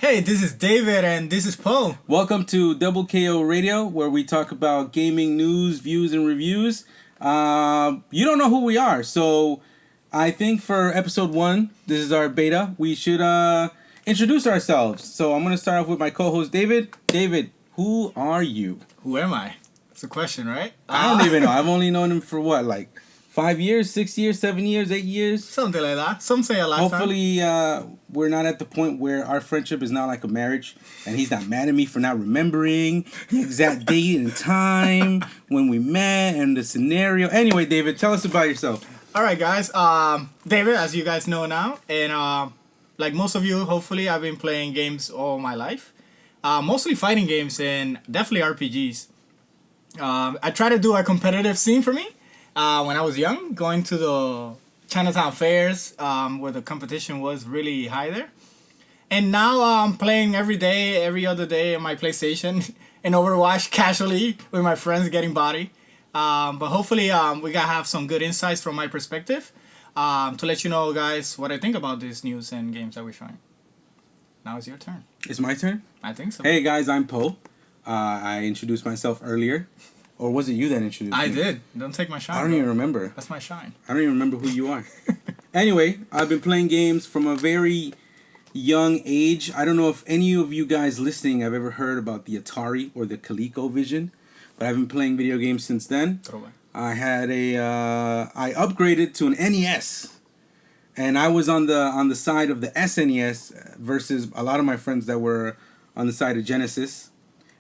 Hey, this is David and this is Poe. Welcome to Double KO Radio, where we talk about gaming news, views, and reviews. You don't know who we are, so I think for episode 1, this is our beta, we should introduce ourselves. So I'm going to start off with my co-host, David. David, who are you? Who am I? That's a question, right? I don't even know. I've only known him for what, like 5 years, 6 years, 7 years, 8 years? Something like that. Some say a lifetime. Hopefully, we're not at the point where our friendship is not like a marriage, and he's not mad at me for not remembering the exact date and time when we met and the scenario. Anyway, David, tell us about yourself. All right, guys. David, as you guys know now, and like most of you, hopefully, I've been playing games all my life. Mostly fighting games and definitely RPGs. I try to do a competitive scene for me. When I was young, going to the Chinatown fairs where the competition was really high there. And now I'm playing every day, every other day on my PlayStation in Overwatch casually with my friends getting body. But hopefully we gotta have some good insights from my perspective to let you know, guys, what I think about these news and games that we're showing. Now it's your turn. It's my turn? I think so. Hey, guys, I'm Poe. I introduced myself earlier. Or was it you that introduced me? I did. Don't take my shine. I don't even remember. That's my shine. I don't even remember who you are. Anyway, I've been playing games from a very young age. I don't know if any of you guys listening have ever heard about the Atari or the ColecoVision, but I've been playing video games since then. I had I upgraded to an NES, and I was on the side of the SNES versus a lot of my friends that were on the side of Genesis.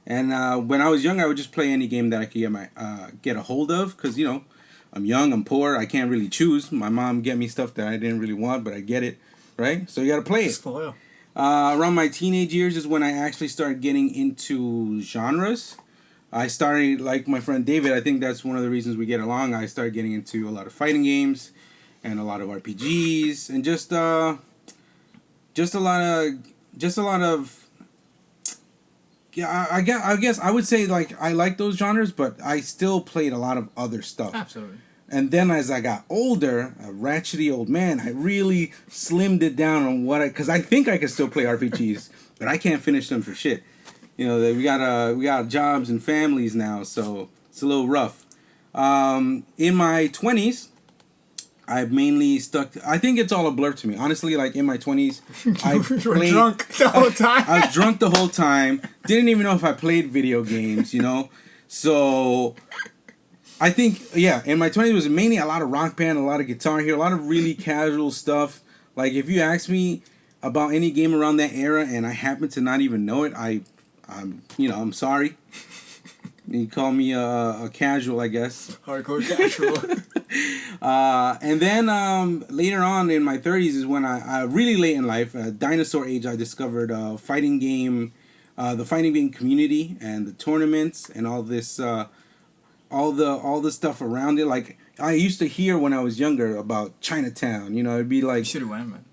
And when I was young, I would just play any game that I could get a hold of, because, you know, I'm young, I'm poor, I can't really choose. My mom get me stuff that I didn't really want, but I get it, right? So you got to play it. Spoil. Around my teenage years is when I actually started getting into genres. I started, like my friend David, I think that's one of the reasons we get along. I started getting into a lot of fighting games and a lot of RPGs and just a lot of. Yeah, I guess I would say, like, I like those genres, but I still played a lot of other stuff. Absolutely. And then as I got older, a ratchety old man, I really slimmed it down on because I think I can still play RPGs, but I can't finish them for shit. You know, we got jobs and families now, so it's a little rough. In my 20s, I've mainly stuck. I think it's all a blur to me. Honestly, like in my 20s, You were drunk the whole time. I was drunk the whole time. Didn't even know if I played video games, you know? So I think, yeah, in my 20s it was mainly a lot of Rock Band, a lot of Guitar Hero, a lot of really casual stuff. Like, if you ask me about any game around that era and I happen to not even know it, I'm sorry. You call me a casual, I guess. Hardcore casual. And then later on in my 30s is when I really late in life, dinosaur age, I discovered the fighting game community and the tournaments and all this, all the stuff around it. Like, I used to hear when I was younger about Chinatown. You know, it'd be like, You should have went, man.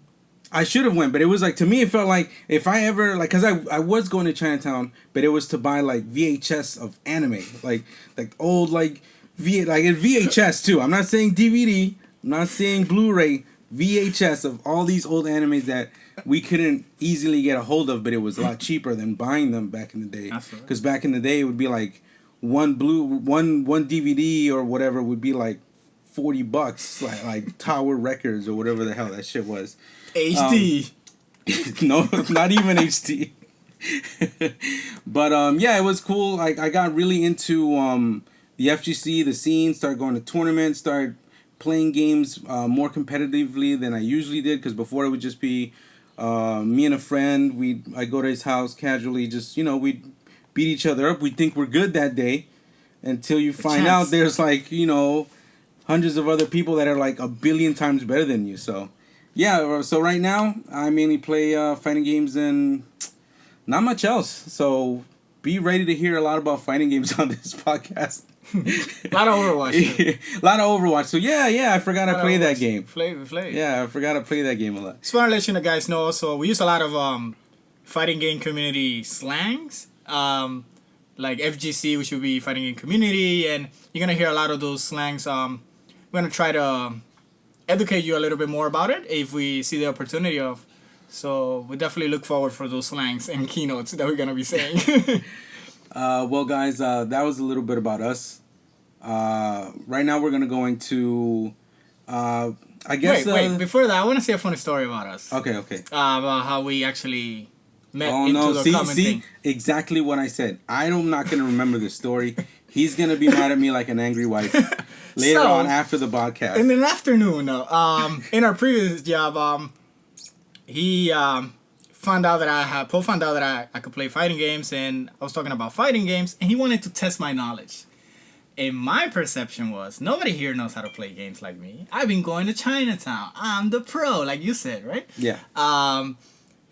I should have went, but it was like, to me, it felt like if I ever, like, because I was going to Chinatown, but it was to buy, like, VHS of anime, like old, like VHS, too. I'm not saying DVD, I'm not saying Blu-ray, VHS of all these old animes that we couldn't easily get a hold of, but it was a lot cheaper than buying them back in the day. Because back in the day, it would be like one DVD or whatever would be like $40, like Tower Records or whatever the hell that shit was. HD. No, not even HD. But yeah, it was cool. Like, I got really into the FGC, the scene, started going to tournaments, started playing games more competitively than I usually did, because before it would just be me and a friend. I'd go to his house casually, just, you know, we'd beat each other up. We'd think we're good that day until you find out there's, like, you know, hundreds of other people that are like a billion times better than you. So yeah, so right now I mainly play fighting games and not much else. So be ready to hear a lot about fighting games on this podcast. A lot of Overwatch. A lot of Overwatch. So yeah, I forgot I played that game. Flavor. Yeah, I forgot I played that game a lot. Just want to let you guys know also, we use a lot of fighting game community slangs. Like FGC, which would be fighting game community, and you're going to hear a lot of those slangs. We're going to try to educate you a little bit more about it if we see the opportunity of So we definitely look forward for those slangs and keynotes that we're gonna be saying. Well, guys, that was a little bit about us. Right now, we're gonna go into. I guess. Wait. Before that, I want to say a funny story about us. Okay. About how we actually met Oh into no! the See, common thing. exactly what I said. I'm not gonna remember this story. He's gonna be mad at me like an angry wife later on after the podcast. In the afternoon, in our previous job, he found out that Paul found out that I could play fighting games, and I was talking about fighting games, and he wanted to test my knowledge. And my perception was, nobody here knows how to play games like me. I've been going to Chinatown. I'm the pro, like you said, right? Yeah.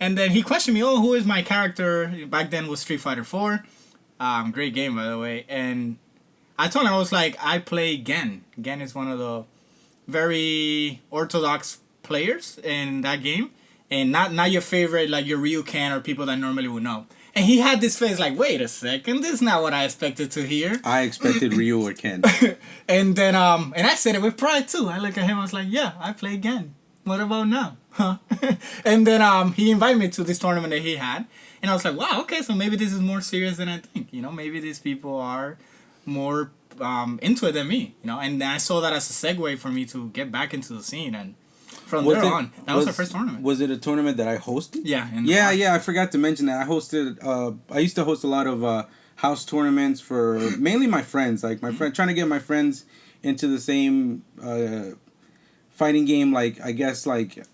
And then he questioned me, oh, who is my character? Back then was Street Fighter 4. Great game, by the way. And I told him, I was like, I play Gen. Gen is one of the very orthodox players in that game. And not your favorite, like your Ryuken or people that normally would know. And he had this face like, wait a second, this is not what I expected to hear. I expected Ryu or Ken. And then, and I said it with pride too. I look at him, I was like, yeah, I play Gen. What about now? Huh? And then he invited me to this tournament that he had. And I was like, wow, okay, so maybe this is more serious than I think. You know, maybe these people are more into it than me. You know, and I saw that as a segue for me to get back into the scene. And from there on, that was our first tournament. Was it a tournament that I hosted? Yeah. Yeah, I forgot to mention that. I used to host a lot of house tournaments for mainly my friends. Like trying to get my friends into the same fighting game, like I guess like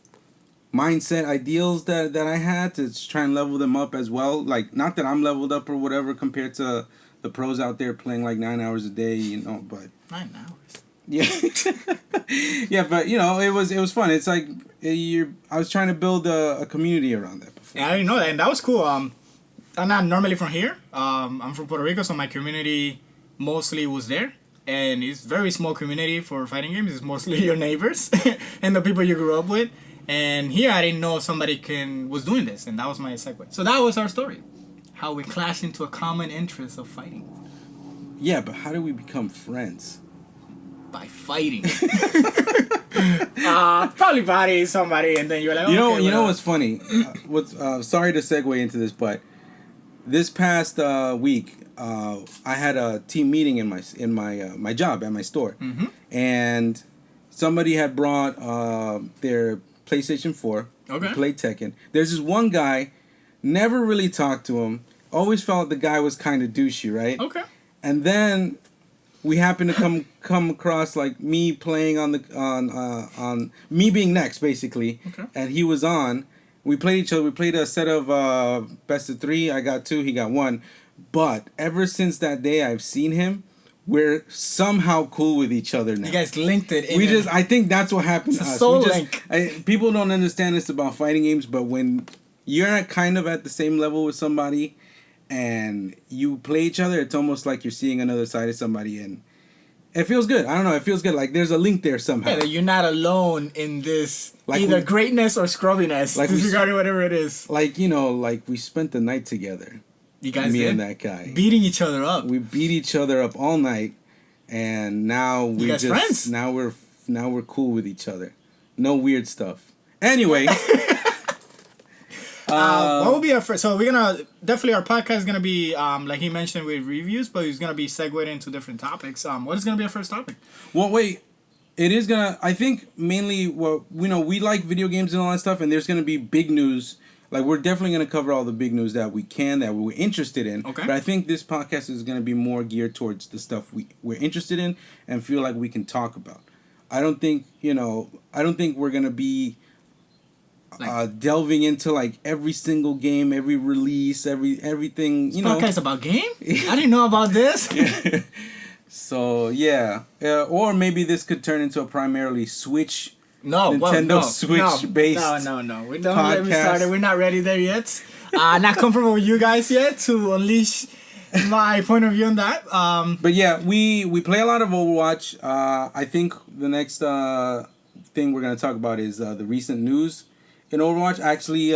mindset ideals that I had to try and level them up as well. Like not that I'm leveled up or whatever compared to the pros out there playing like 9 hours a day, you know, but 9 hours. Yeah. Yeah, but you know, it was fun. It's like I was trying to build a community around that before. Yeah, I didn't know that, and that was cool. I'm not normally from here. I'm from Puerto Rico, so my community mostly was there. And it's a very small community for fighting games. It's mostly your neighbors and the people you grew up with. And here I didn't know somebody was doing this, and that was my segue. So that was our story. How we clashed into a common interest of fighting. Yeah, but how do we become friends? By fighting. Probably bodying somebody, and then you're like, oh, you know what's funny? Sorry to segue into this, but this past week, I had a team meeting in my job at my store, and somebody had brought their PlayStation 4. Okay. Played Tekken. There's this one guy, never really talked to him. Always felt the guy was kind of douchey, right? Okay. And then we happened to come across like me playing on me being next basically, and he was on. We played each other. We played a set of best of 3. I got 2. He got 1. But ever since that day, I've seen him. We're somehow cool with each other now. You guys linked it. I think that's what happened to us. Soul link. People don't understand this about fighting games, but when you're kind of at the same level with somebody, and you play each other, it's almost like you're seeing another side of somebody, and it feels good. I don't know. It feels good. Like there's a link there somehow. Yeah, you're not alone in this like either greatness or scrubbiness, like disregarding whatever it is. Like, you know, like we spent the night together. You guys Me did? and that guy. Beating each other up. We beat each other up all night, and now we guys friends? Now we're cool with each other. No weird stuff. Anyway. What will be our first? So we're gonna definitely our podcast is gonna be like he mentioned with reviews, but he's gonna be segued into different topics. What is gonna be our first topic? Well, wait, it is gonna. I think mainly, well, you know, we like video games and all that stuff, and there's gonna be big news. Like we're definitely gonna cover all the big news that we're interested in. Okay. But I think this podcast is gonna be more geared towards the stuff we're interested in and feel like we can talk about. I don't think we're gonna be delving into like every single game, every release, everything. You know, podcast about game? I didn't know about this. So yeah, or maybe this could turn into a primarily Switch. Nintendo Switch based. No. We don't get me started. We're not ready there yet. Not comfortable with you guys yet to unleash my point of view on that. But yeah, we play a lot of Overwatch. I think the next thing we're gonna talk about is the recent news in Overwatch. Actually,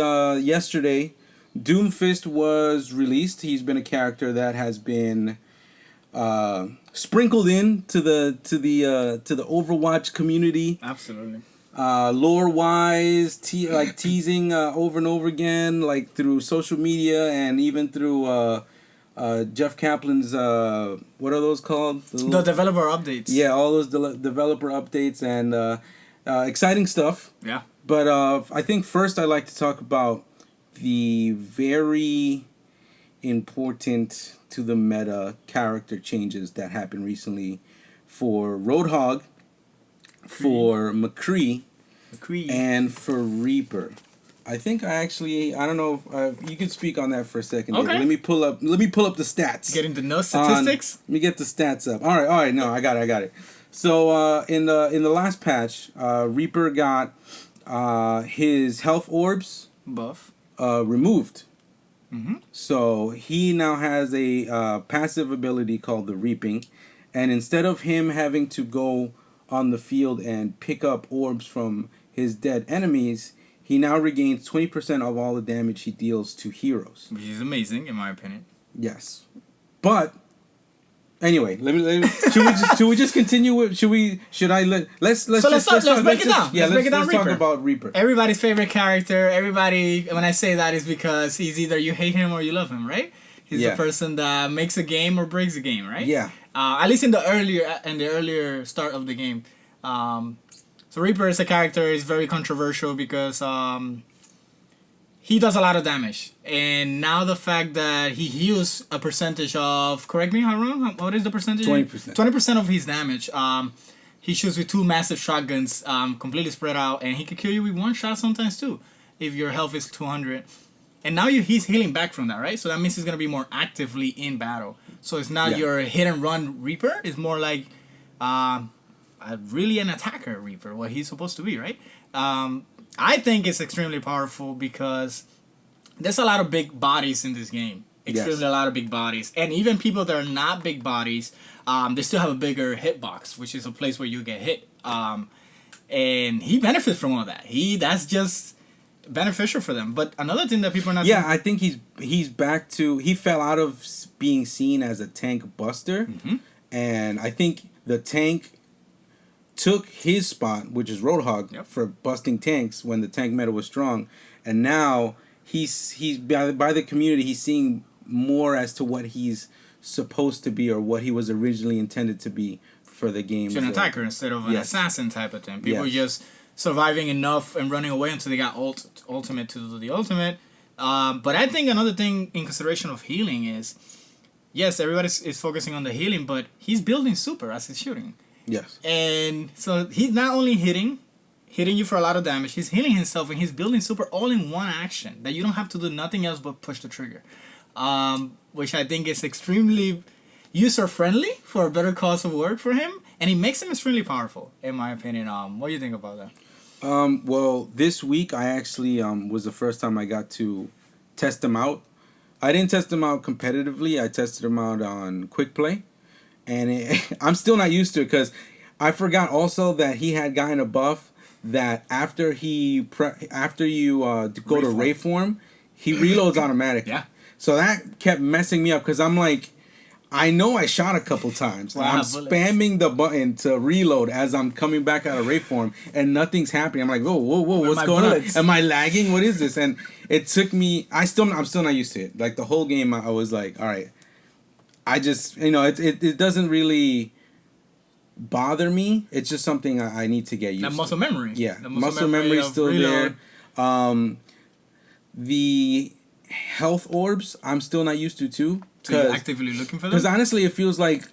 yesterday, Doomfist was released. He's been a character that has been sprinkled in to the Overwatch community. Absolutely. lore wise, like teasing over and over again, like through social media and even through Jeff Kaplan's what are those called? The developer updates. Yeah, all those developer updates and exciting stuff. Yeah. But I think first I'd like to talk about the very important to the meta character changes that happened recently for Roadhog, for McCree, and for Reaper. I think I don't know if you can speak on that for a second. Okay. Let me pull up the stats. Getting the no statistics. Let me get the stats up. All right. No, I got it. So in the last patch, Reaper got his health orbs Buff. Removed. Mm-hmm. So he now has a passive ability called the Reaping, and instead of him having to go on the field and pick up orbs from his dead enemies, he now regains 20% of all the damage he deals to heroes. Which is amazing, in my opinion. Yes, but anyway, let me should we just continue with let's break it down. Yeah, let's talk about Reaper. Everybody's favorite character. Everybody, when I say that, is because he's either you hate him or you love him, right? He's the person that makes a game or breaks a game, right? Yeah. At least in the earlier start of the game. So Reaper as a character is very controversial because he does a lot of damage, and now the fact that he heals a percentage of, correct me if I'm wrong, what is the percentage? 20%. 20% of his damage. He shoots with 2 massive shotguns, completely spread out, and he could kill you with 1 shot sometimes too, if your health is 200. And now he's healing back from that, right? So that means he's gonna be more actively in battle. So it's not your hit and run Reaper. It's more like really an attacker Reaper, what he's supposed to be, right? I think it's extremely powerful because there's a lot of big bodies in this game. A lot of big bodies. And even people that are not big bodies, they still have a bigger hitbox, which is a place where you get hit. And he benefits from all that. That's just beneficial for them. But another thing that people are not... Yeah, I think he's back to... He fell out of being seen as a tank buster. Mm-hmm. And I think the tank took his spot, which is Roadhog, for busting tanks when the tank meta was strong, and now he's by the community, he's seeing more as to what he's supposed to be or what he was originally intended to be for the game. He's an attacker instead of an assassin type of thing. People just surviving enough and running away until they got ultimate to do the ultimate. But I think another thing in consideration of healing is, yes, everybody is focusing on the healing, but he's building super as he's shooting. Yes. And so he's not only hitting you for a lot of damage, he's healing himself and he's building super all in one action that you don't have to do nothing else but push the trigger. Which I think is extremely user-friendly for a better cause of work for him. And it makes him extremely powerful, in my opinion. What do you think about that? Well, this week I actually was the first time I got to test him out. I didn't test him out competitively. I tested him out on Quick Play. And I'm still not used to it because I forgot also that he had gotten a buff that after you go to Ray form, he reloads automatically. Yeah. So that kept messing me up because I'm like, I know I shot a couple times. I'm spamming the button to reload as I'm coming back out of Ray form and nothing's happening. I'm like, whoa, what's going on? Am I lagging? What is this? And it took me. I'm still not used to it. Like the whole game, I was like, all right. I just, it doesn't really bother me. It's just something I need to get used to. That muscle memory. Yeah, the muscle memory is still there. The health orbs, I'm still not used to too. So you're actively looking for them? Because honestly, it feels like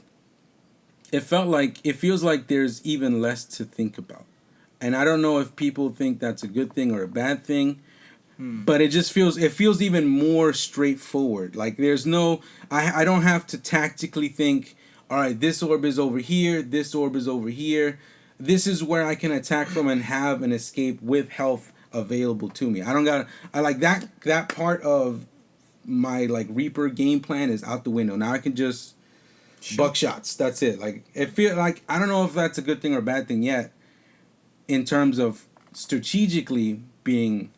there's even less to think about. And I don't know if people think that's a good thing or a bad thing. But it feels even more straightforward. Like there's no, I don't have to tactically think, all right, this orb is over here, this orb is over here. This is where I can attack from and have an escape with health available to me. I like that part of my like Reaper game plan is out the window. Now I can just buckshots. That's it. Like it feel like I don't know if that's a good thing or a bad thing yet in terms of strategically being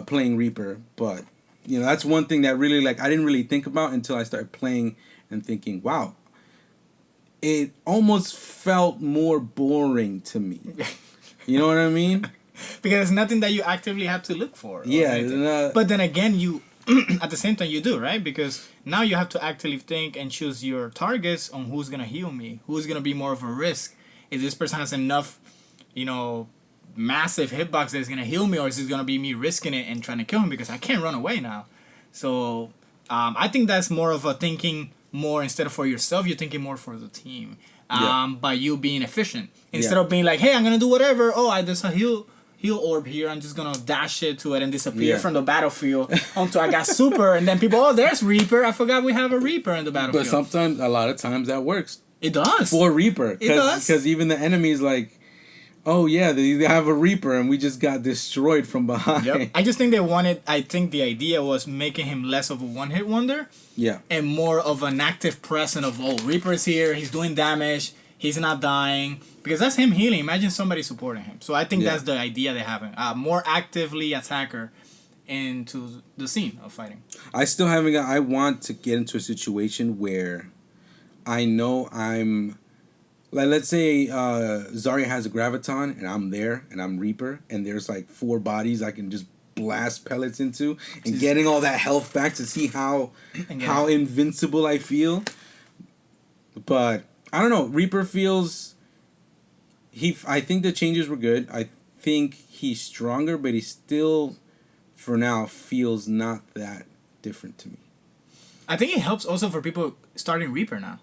playing Reaper, but that's one thing that really I didn't really think about until I started playing and thinking, wow, it almost felt more boring to me. You know what I mean? Because it's nothing that you actively have to look for. Yeah. But then again, you at the same time you do, right? Because now you have to actively think and choose your targets on who's gonna heal me, who's gonna be more of a risk. If this person has enough, massive hitbox that's gonna heal me, or is it gonna be me risking it and trying to kill him because I can't run away now? So I think that's more of a thinking more instead of for yourself, you're thinking more for the team. By you being efficient instead of being like, hey, I'm gonna do whatever. Oh, there's a heal orb here. I'm just gonna dash it to it and disappear from the battlefield until I got super. And then people, oh, there's Reaper. I forgot we have a Reaper in the battlefield. But sometimes, a lot of times that works. It does. For Reaper. It does. Because even the enemy's like, oh yeah, they have a Reaper and we just got destroyed from behind. Yep. I just think the idea was making him less of a one-hit wonder. Yeah. And more of an active presence of, oh, Reaper's here, he's doing damage, he's not dying. Because that's him healing. Imagine somebody supporting him. So I think that's the idea they're having. More actively attacker into the scene of fighting. I still haven't I want to get into a situation where I know I'm... Like, let's say Zarya has a Graviton, and I'm there, and I'm Reaper, and there's, like, 4 bodies I can just blast pellets into, and getting all that health back to see how invincible I feel. But, I don't know, Reaper feels... I think the changes were good. I think he's stronger, but he still, for now, feels not that different to me. I think it helps also for people starting Reaper now.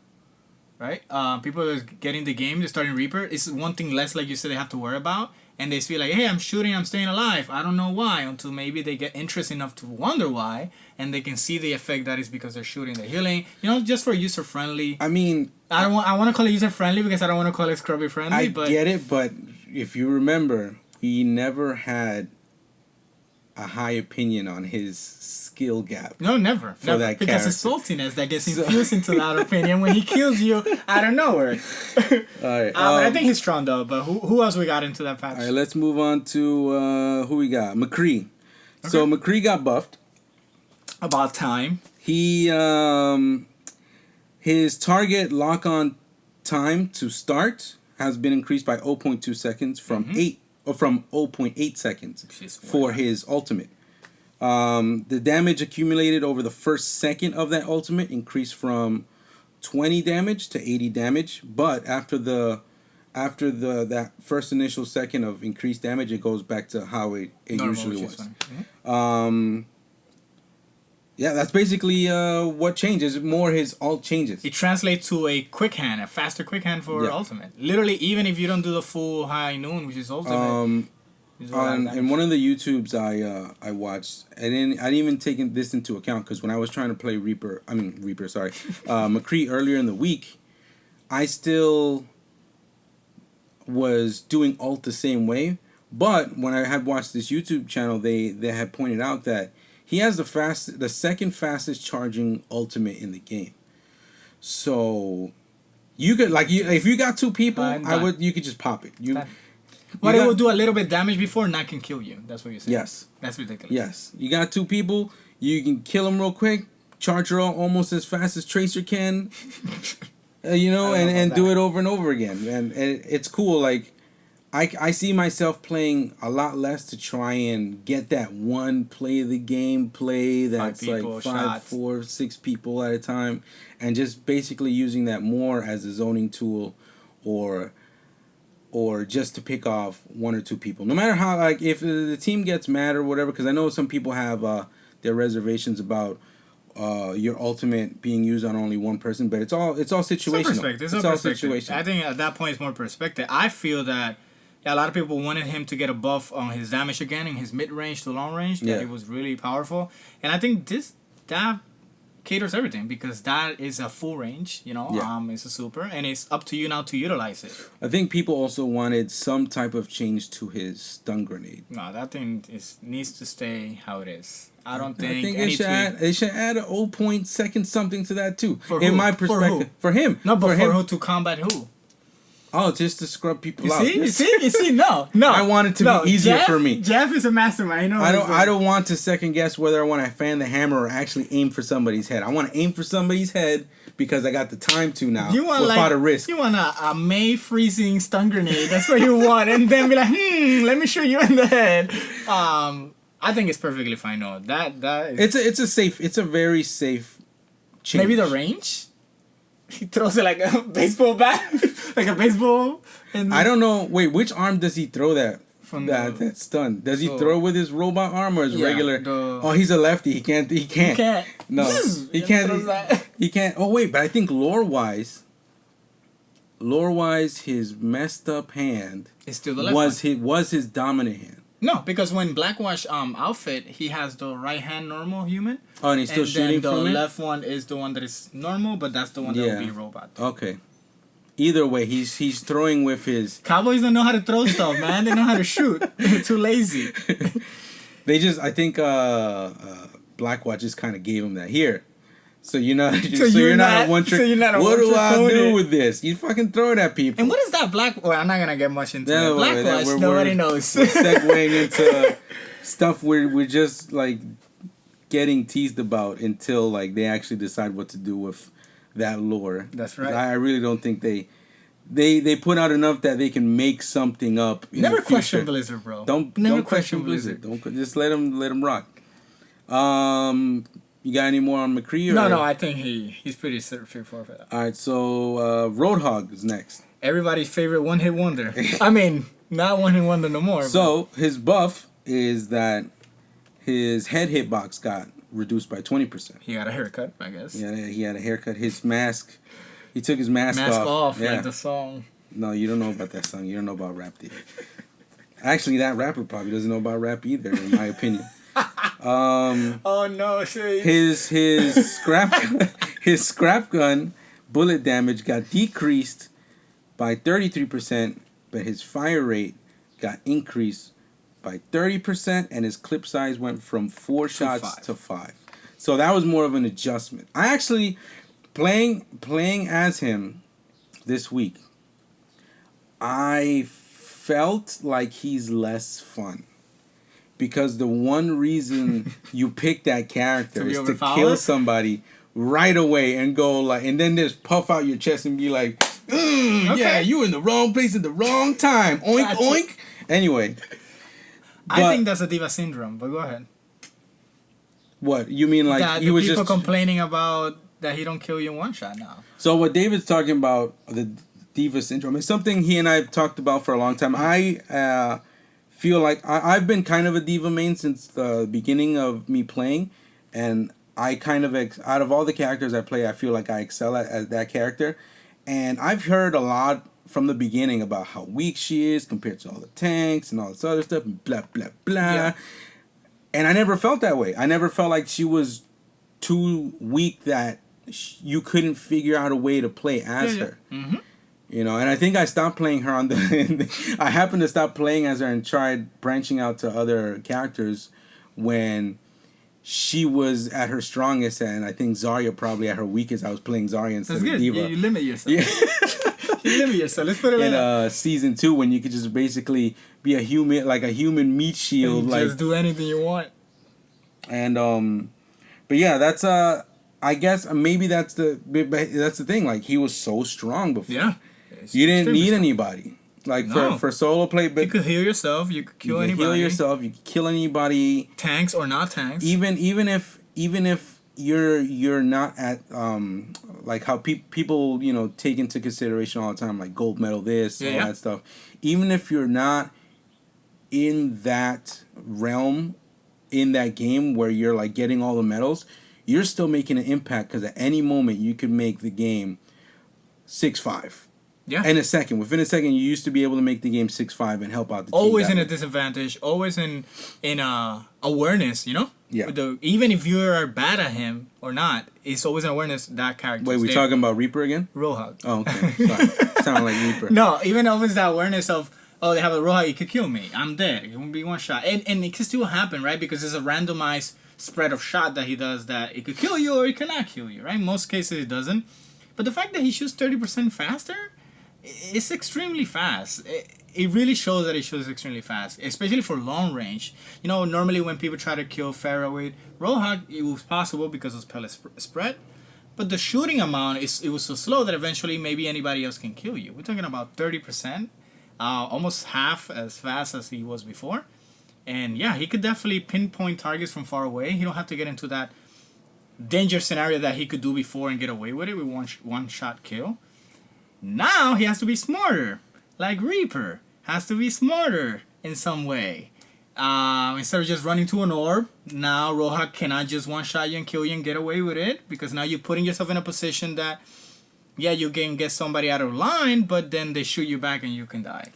Right? People that are getting the game, they're starting Reaper. It's one thing less, like you said, they have to worry about. And they feel like, hey, I'm shooting, I'm staying alive. I don't know why. Until maybe they get interest enough to wonder why. And they can see the effect that is because they're shooting, they're healing. Just for user-friendly. I mean... I want to call it user-friendly because I don't want to call it scrubby-friendly. I get it, but if you remember, he never had a high opinion on his skill gap. No, never. That because it's saltiness that gets infused into that opinion when he kills you out of nowhere. All right. I think he's strong though. But who else we got into that patch? All right, let's move on to who we got. McCree. Okay. So McCree got buffed. About time. He his target lock on time to start has been increased by 0.2 seconds from 0.8 seconds for his ultimate. The damage accumulated over the first second of that ultimate increased from 20 damage to 80 damage, but after that first initial second of increased damage, it goes back to how it usually was. Yeah, that's basically what changes. More his ult changes. It translates to a quick hand, a faster quick hand for ultimate. Literally, even if you don't do the full high noon, which is ultimate. In one of the YouTubes I watched, I didn't even take this into account because when I was trying to play McCree earlier in the week, I still was doing ult the same way. But when I had watched this YouTube channel, they had pointed out that he has the second fastest charging ultimate in the game. So you could if you got 2 people, you could just pop it. But it will do a little bit damage before and that can kill you. That's what you're saying. Yes. That's ridiculous. Yes. You got 2 people, you can kill them real quick, charge her almost as fast as Tracer can, and do it over and over again. And it's cool. Like, I see myself playing a lot less to try and get that one play of the game play that's 5, 4, 6 people at a time, and just basically using that more as a zoning tool or just to pick off 1 or 2 people. No matter how, if the team gets mad or whatever, because I know some people have their reservations about your ultimate being used on only one person, but it's all situational. It's all situational. I think at that point it's more perspective. I feel that a lot of people wanted him to get a buff on his damage again in his mid-range to long range. That it was really powerful. And I think that caters everything because that is a full range, it's a super, and it's up to you now to utilize it. I think people also wanted some type of change to his stun grenade. No, that thing needs to stay how it is. I think they should add a 0.2 something to that too. For in my perspective, for him. No, but for who to combat who? Oh, just to scrub people You out. see? You see? No. I want it to be easier for me. Jeff is a mastermind. I don't want to second guess whether I want to fan the hammer or actually aim for somebody's head. I want to aim for somebody's head because I got the time to now. You want without a risk. You want a May freezing stun grenade. That's what you want, and then be like, let me shoot you in the head. I think it's perfectly fine. No, that is... It's a very safe change. Maybe the range. He throws it like a baseball bat, like a baseball. And I don't know. Wait, which arm does he throw that? From that stun. Does he throw with his robot arm or his regular? Oh, he's a lefty. He can't. He can't. No, he can't. He can't. Oh wait, but I think lore wise, his messed up hand is still the left was his dominant hand. No, because when Blackwatch outfit, he has the right hand normal human. Oh, and he's still shooting from it? The left one is the one that is normal, but that's the one that will be robot. Okay. Either way, he's throwing with his... Cowboys don't know how to throw stuff, man. They know how to shoot. They're too lazy. I think Blackwatch just kind of gave him that. Here. So you're not a one trick. So you're not a what do I pony. do with this? You fucking throw it at people. And what is that Well, I'm not gonna get much into it. Blackwatch, nobody knows. We're segueing into stuff we're just like getting teased about until like they actually decide what to do with that lore. That's right. I really don't think they put out enough that they can make something up. Never question Blizzard, bro. Don't question Blizzard. Don't just let them rock. You got any more on McCree? No, I think he's pretty straightforward for that. All right, so Roadhog is next. Everybody's favorite one-hit wonder. I mean, not one-hit wonder no more. So his buff is that his head hitbox got reduced by 20%. He got a haircut, I guess. Yeah, he had a haircut. His mask, he took his mask off. Like the song. No, you don't know about that song. You don't know about rap, dude. Actually, that rapper probably doesn't know about rap either, in my opinion. Oh no! His scrap gun bullet damage got decreased by 33%, but his fire rate got increased by 30%, and his clip size went from 4 shots to 5. So that was more of an adjustment. I actually playing as him this week. I felt like he's less fun. Because the one reason you pick that character is to kill somebody right away and go like, and then just puff out your chest and be like, yeah, you in the wrong place at the wrong time. Oink, oink. Anyway. I think that's a diva syndrome, but go ahead. What? You mean like that he was people just... complaining about that he don't kill you in one shot now. So what David's talking about, the diva syndrome, is something he and I have talked about for a long time. I feel like I've been kind of a diva main since the beginning of me playing, and I kind of out of all the characters I play, I feel like I excel at that character, and I've heard a lot from the beginning about how weak she is compared to all the tanks and all this other stuff and blah blah blah, and I never felt that way. I never felt like she was too weak that you couldn't figure out a way to play as her. Mm-hmm. You know, and I think I stopped playing her on the... I happened to stop playing as her and tried branching out to other characters when she was at her strongest, and I think Zarya probably at her weakest. I was playing Zarya instead of Diva. You limit yourself. Yeah. You limit yourself. Let's put it like that. In season 2, when you could just basically be a human, like a human meat shield. And just do anything you want. And, but yeah, that's, I guess maybe that's the thing. Like, he was so strong before. Yeah. You didn't need anybody. Like for solo play, but you could heal yourself. You could kill anybody. Heal yourself. You could kill anybody. Tanks or not tanks. Even if you're not at like how people take into consideration all the time, like gold medal this all that stuff. Even if you're not in that realm, in that game where you're like getting all the medals, you're still making an impact, because at any moment you could make the game 6-5. Yeah. Within a second, you used to be able to make the game 6-5 and help out the team. Always in a disadvantage. Always in awareness. Yeah. Even if you're bad at him or not, it's always an awareness that character. Wait, we're talking about Reaper again? Roadhog. Oh, okay. Sorry. Sounded like Reaper. No, even always that awareness of, oh, they have a Roadhog, it could kill me. I'm dead. It won't be one shot. And it can still happen, right? Because it's a randomized spread of shot that he does that it could kill you or it cannot kill you, right? In most cases it doesn't. But the fact that he shoots 30% faster, it's extremely fast. It really shows that it shows extremely fast, especially for long range. You know, normally when people try to kill Pharaoh with Roadhog, it was possible because of pellet spread. But the shooting amount it was so slow that eventually maybe anybody else can kill you. We're talking about 30%, almost half as fast as he was before. And yeah, he could definitely pinpoint targets from far away. He don't have to get into that danger scenario that he could do before and get away with it with one shot kill. Now he has to be smarter, like Reaper has to be smarter in some way. Instead of just running to an orb, now Roadhog cannot just one-shot you and kill you and get away with it, because now you're putting yourself in a position that, yeah, you can get somebody out of line, but then they shoot you back and you can die.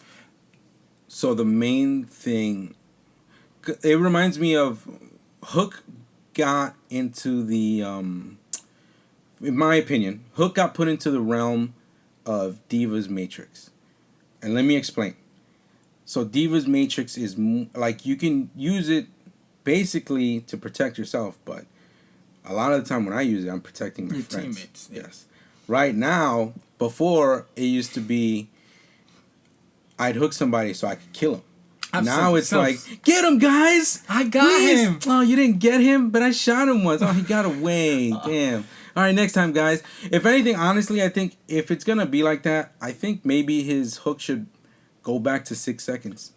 So the main thing, it reminds me of Hook got into the, in my opinion, Hook got put into the realm of Diva's Matrix. And let me explain. So Diva's Matrix is like, you can use it basically to protect yourself, but a lot of the time when I use it, I'm protecting my friends. Teammates. Yeah. Yes. Right now, before it used to be, I'd hook somebody so I could kill him. Now it's like, get him, guys! I got him! Oh, you didn't get him? But I shot him once. Oh, he got away. Damn. All right, next time, guys. If anything, honestly, I think if it's going to be like that, I think maybe his hook should go back to 6 seconds.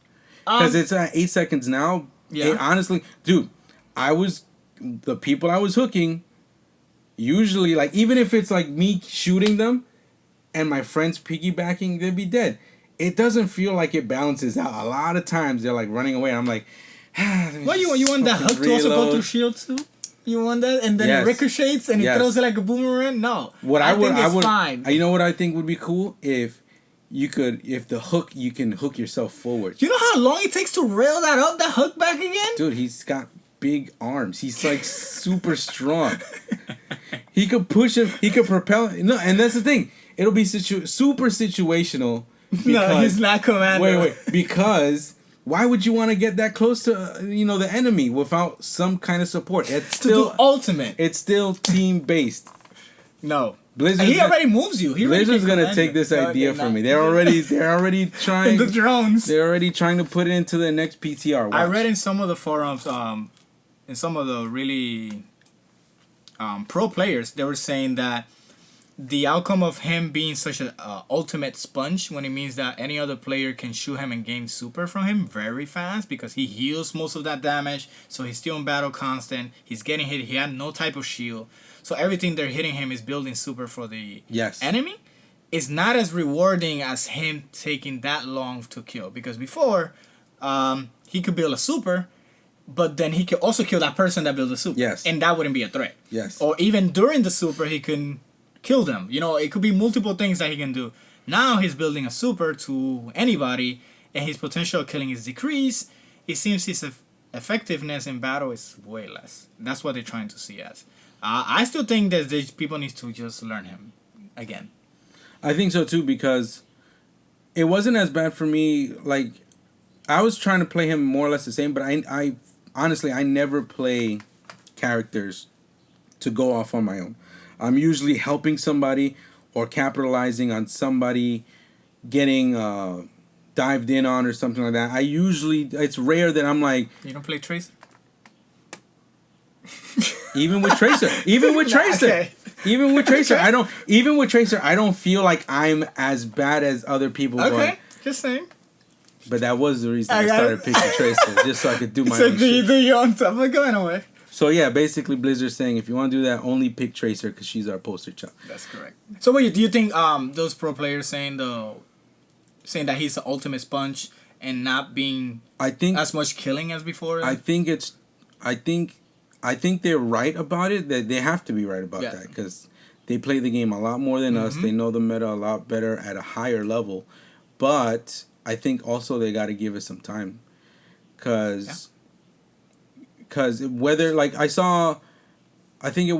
Because it's at 8 seconds now. Yeah. Honestly, dude, the people I was hooking, usually, like, even if it's like me shooting them and my friends piggybacking, they'd be dead. It doesn't feel like it balances out. A lot of times they're like running away. I'm like, what you want that hook to also go through shield too? You want that, and then it ricochets and it throws it like a boomerang? No, I think it's fine. You know what I think would be cool if the hook, you can hook yourself forward. You know how long it takes to rail that hook back again? Dude, he's got big arms. He's like super strong. He could push him. He could propel. No, and that's the thing. It'll be super situational. Because, no, he's not commander. Wait. Because why would you want to get that close to the enemy without some kind of support? It's still to do ultimate. It's still team based. No. He already moves you. Blizzard's gonna take this idea from me. They're already trying the drones. They're already trying to put it into the next PTR. Watch. I read in some of the forums, in some of the really pro players, they were saying that the outcome of him being such an ultimate sponge, when it means that any other player can shoot him and gain super from him very fast, because he heals most of that damage, so he's still in battle constant, he's getting hit, he had no type of shield, so everything they're hitting him is building super for the enemy. It's not as rewarding as him taking that long to kill, because before he could build a super, but then he could also kill that person that built the super, and that wouldn't be a threat. Or even during the super he can kill them. It could be multiple things that he can do. Now he's building a super to anybody, and his potential killing is decreased. It seems his effectiveness in battle is way less. That's what they're trying to see as. I still think that people need to just learn him again. I think so too, because it wasn't as bad for me. Like, I was trying to play him more or less the same, but I honestly, I never play characters to go off on my own. I'm usually helping somebody or capitalizing on somebody getting dived in on or something like that. It's rare that I'm like... You don't play Tracer? Even with Tracer. Okay. Even with Tracer, I don't feel like I'm as bad as other people. Okay, just saying. But that was the reason I started picking Tracer, just so I could do my own shit. So do your own stuff. But go anyway. So yeah, basically Blizzard's saying if you want to do that, only pick Tracer because she's our poster child. That's correct. So wait, do you think those pro players saying that he's the ultimate sponge and not being as much killing as before? I think they're right about it. That they have to be right about that, because they play the game a lot more than us. They know the meta a lot better at a higher level. But I think also they got to give it some time, because whether, like, I think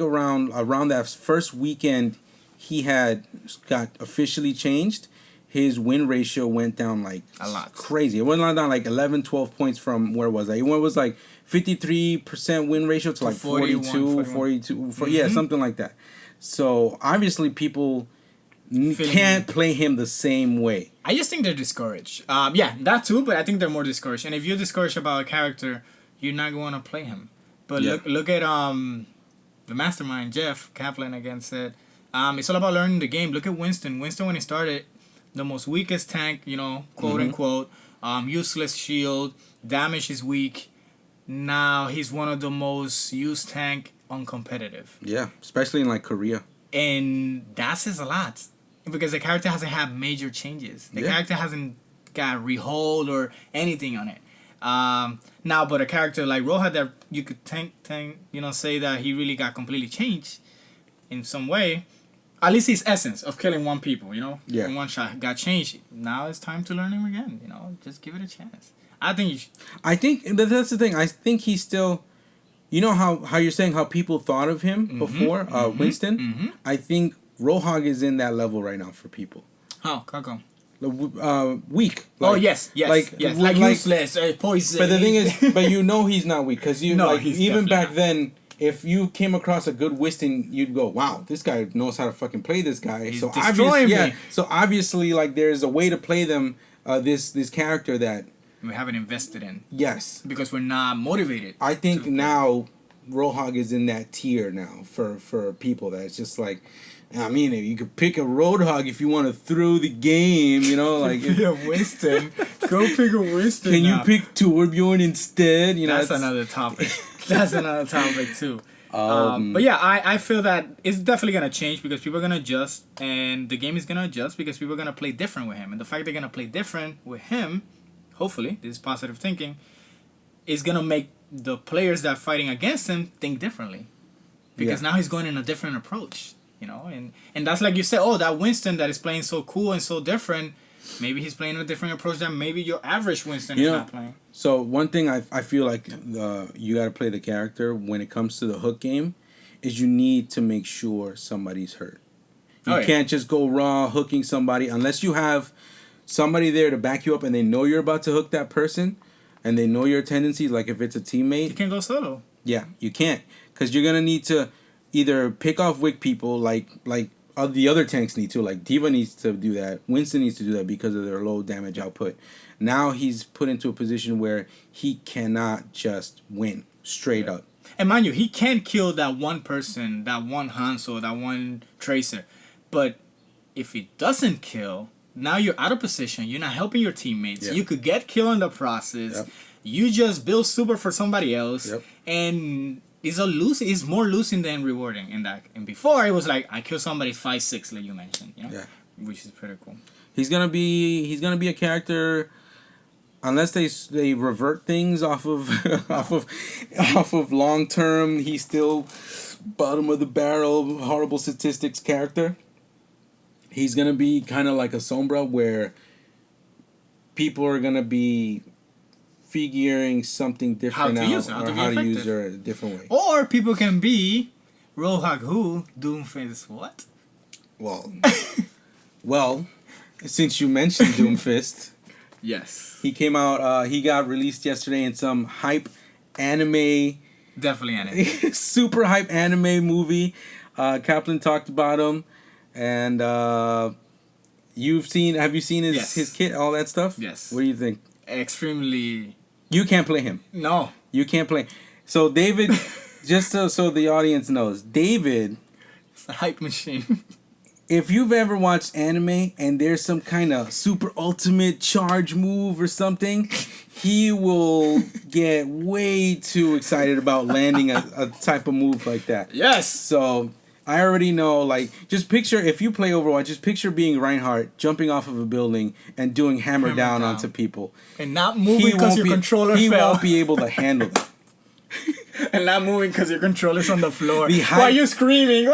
around that first weekend he got officially changed, his win ratio went down like a lot, crazy. It went down like 11, 12 points from where was I? It was like 53% win ratio to like 42, 42, yeah, something like that. So obviously people can't play him the same way. I just think they're discouraged. Yeah, that too, but I think they're more discouraged. And if you're discouraged about a character, you're not going to play him. But look at the mastermind, Jeff Kaplan, again said, it's all about learning the game. Look at Winston. Winston, when he started, the most weakest tank, quote unquote, useless shield, damage is weak. Now he's one of the most used tank on competitive. Yeah, especially in like Korea. And that says a lot. Because the character hasn't had major changes. The character hasn't got rehold or anything on it. Now, but a character like Roja that you could say that he really got completely changed in some way. At least his essence of killing one people, in one shot got changed. Now it's time to learn him again. Just give it a chance. I think that's the thing. I think he's still. You know how you're saying how people thought of him before, Winston. Mm-hmm. I think Rohag is in that level right now for people. How come? Weak. Like, yes. Like useless, poison. But the thing is, he's not weak because even back then, if you came across a good Winston, you'd go, "Wow, this guy knows how to fucking play this guy." He's destroying me. So obviously, there's a way to play them. This character that we haven't invested in. Yes, because we're not motivated. I think now Rohag is in that tier now for people that it's just like. I mean, you could pick a Roadhog if you want to through the game, Yeah, Winston. Go pick a Winston. Can you pick Torbjorn instead? That's another topic. That's another topic too. But yeah, I feel that it's definitely gonna change because people are gonna adjust, and the game is gonna adjust because people are gonna play different with him, and the fact they're gonna play different with him, hopefully, this is positive thinking, is gonna make the players that are fighting against him think differently, because now he's going in a different approach. And that's like you said, that Winston that is playing so cool and so different, maybe he's playing a different approach than maybe your average Winston is not playing. So one thing I feel like you got to play the character when it comes to the hook game is you need to make sure somebody's hurt. You can't just go raw hooking somebody unless you have somebody there to back you up and they know you're about to hook that person and they know your tendencies, like if it's a teammate. You can't go solo. Yeah, you can't because you're going to need to either pick off weak people like the other tanks need to. Like D.Va needs to do that. Winston needs to do that because of their low damage output. Now he's put into a position where he cannot just win straight up. And mind you, he can kill that one person, that one Hanzo, that one Tracer. But if he doesn't kill, now you're out of position. You're not helping your teammates. Yep. You could get killed in the process. Yep. You just build super for somebody else. Yep. And it's more losing than rewarding in that. And before it was like I kill somebody 5-6, like you mentioned, which is pretty cool. He's gonna be a character, unless they revert things off of off of long term. He's still bottom of the barrel, horrible statistics character. He's gonna be kind of like a Sombra where people are gonna be figuring something different out or how to use her a different way. Or people can be Rohag who Doomfist what? Well, since you mentioned Doomfist, yes, he came out. He got released yesterday in some hype anime. Definitely anime. Super hype anime movie. Kaplan talked about him, and have you seen his kit, all that stuff? Yes. What do you think? Extremely. You can't play him. No. You can't play. So David, just so the audience knows, David. It's a hype machine. If you've ever watched anime and there's some kind of super ultimate charge move or something, he will get way too excited about landing a type of move like that. Yes. So I already know, just picture, if you play Overwatch, just picture being Reinhardt, jumping off of a building and doing hammer down onto people. And not moving because your controller fell. He won't be able to handle that. And not moving because your controller's on the floor. Why are you screaming?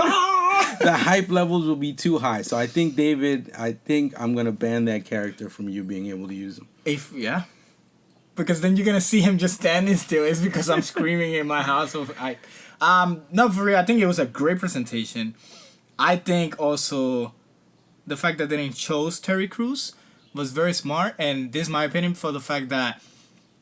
The hype levels will be too high. So I think, David, I'm going to ban that character from you being able to use him. Because then you're going to see him just standing still. It's because I'm screaming in my house. No, for real, I think it was a great presentation. I think also the fact that they didn't chose Terry Crews was very smart. And this is my opinion for the fact that,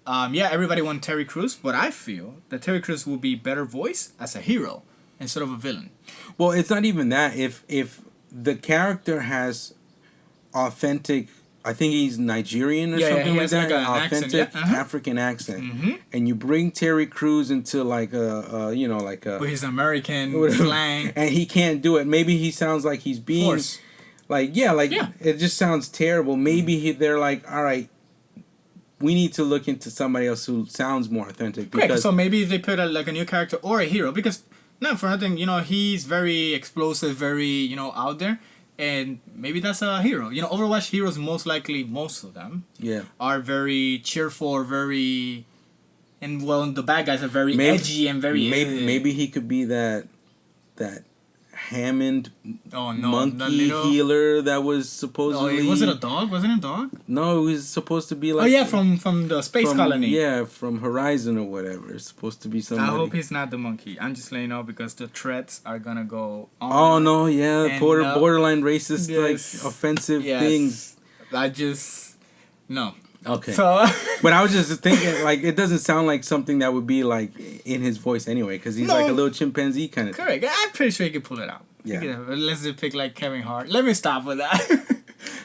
everybody wanted Terry Crews. But I feel that Terry Crews will be better voiced as a hero instead of a villain. Well, it's not even that. If the character has authentic. I think he's Nigerian or Yeah, something he like has that. like an accent, Authentic yeah, uh-huh. African accent. Mm-hmm. And you bring Terry Crews into like a you know, like a With his American slang. and he can't do it. Maybe he sounds like he's being Force. like Yeah. it just sounds terrible. Maybe they're like, all right, we need to look into somebody else who sounds more authentic. Correct. Because So maybe if they put like a new character or a hero, because not for nothing, you know, he's very explosive, very, you know, out there, and maybe that's a hero. You know, Overwatch heroes most likely, most of them, yeah, are very cheerful, very, and well, the bad guys are very Maybe- edgy and very. maybe he could be that Hammond Oh no, monkey the little. healer that was Oh, supposedly was it a dog? Wasn't it a dog? No, it was supposed to be like Oh yeah, from the space from- colony. Yeah, from Horizon or whatever. It's supposed to be I somebody. hope he's not the monkey. I'm just letting you know because the threats are gonna go on. Oh no, yeah, And, borderline racist, yes. like offensive Yes. things. I just no. Okay, So but I was just thinking, like, it doesn't sound like something that would be like in his voice anyway, because he's No. like a little chimpanzee kind of. correct. I'm pretty sure he could pull it out. Yeah. Let's just pick like Kevin Hart. Let me stop with that.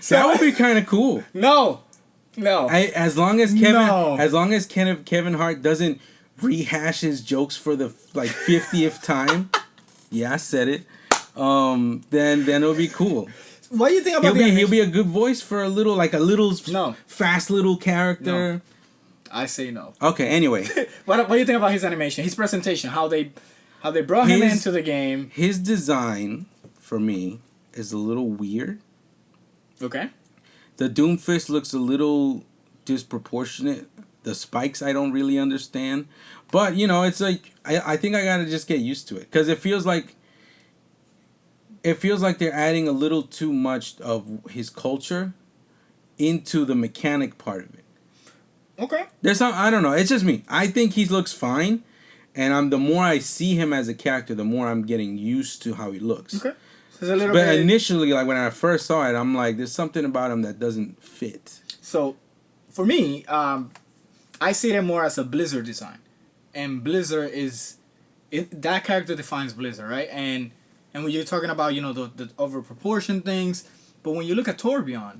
That would be kind of cool. no. As long as Kevin, No. as long as Kevin Hart doesn't rehash his jokes for the like 50th time. Yeah, I said it. Then it'll be cool. What do you think about He'll be a good voice for a little No. fast little character. I say no. Okay, anyway. What do you think about his animation, his presentation, how they brought him into the game? His design for me is a little weird. Okay. The Doomfist looks a little disproportionate. The spikes I don't really understand. But, you know, it's like I think I got to just get used to it cuz it feels like they're adding a little too much of his culture into the mechanic part of it. Okay. There's some, I don't know. It's just me. I think he looks fine, and the more I see him as a character, the more I'm getting used to how he looks. Okay. So it's a little But bit. initially, like when I first saw it, I'm like, there's something about him that doesn't fit. So, for me, I see it more as a Blizzard design, and Blizzard that character defines Blizzard, right? And when you're talking about the over proportion things, but when you look at Torbjorn,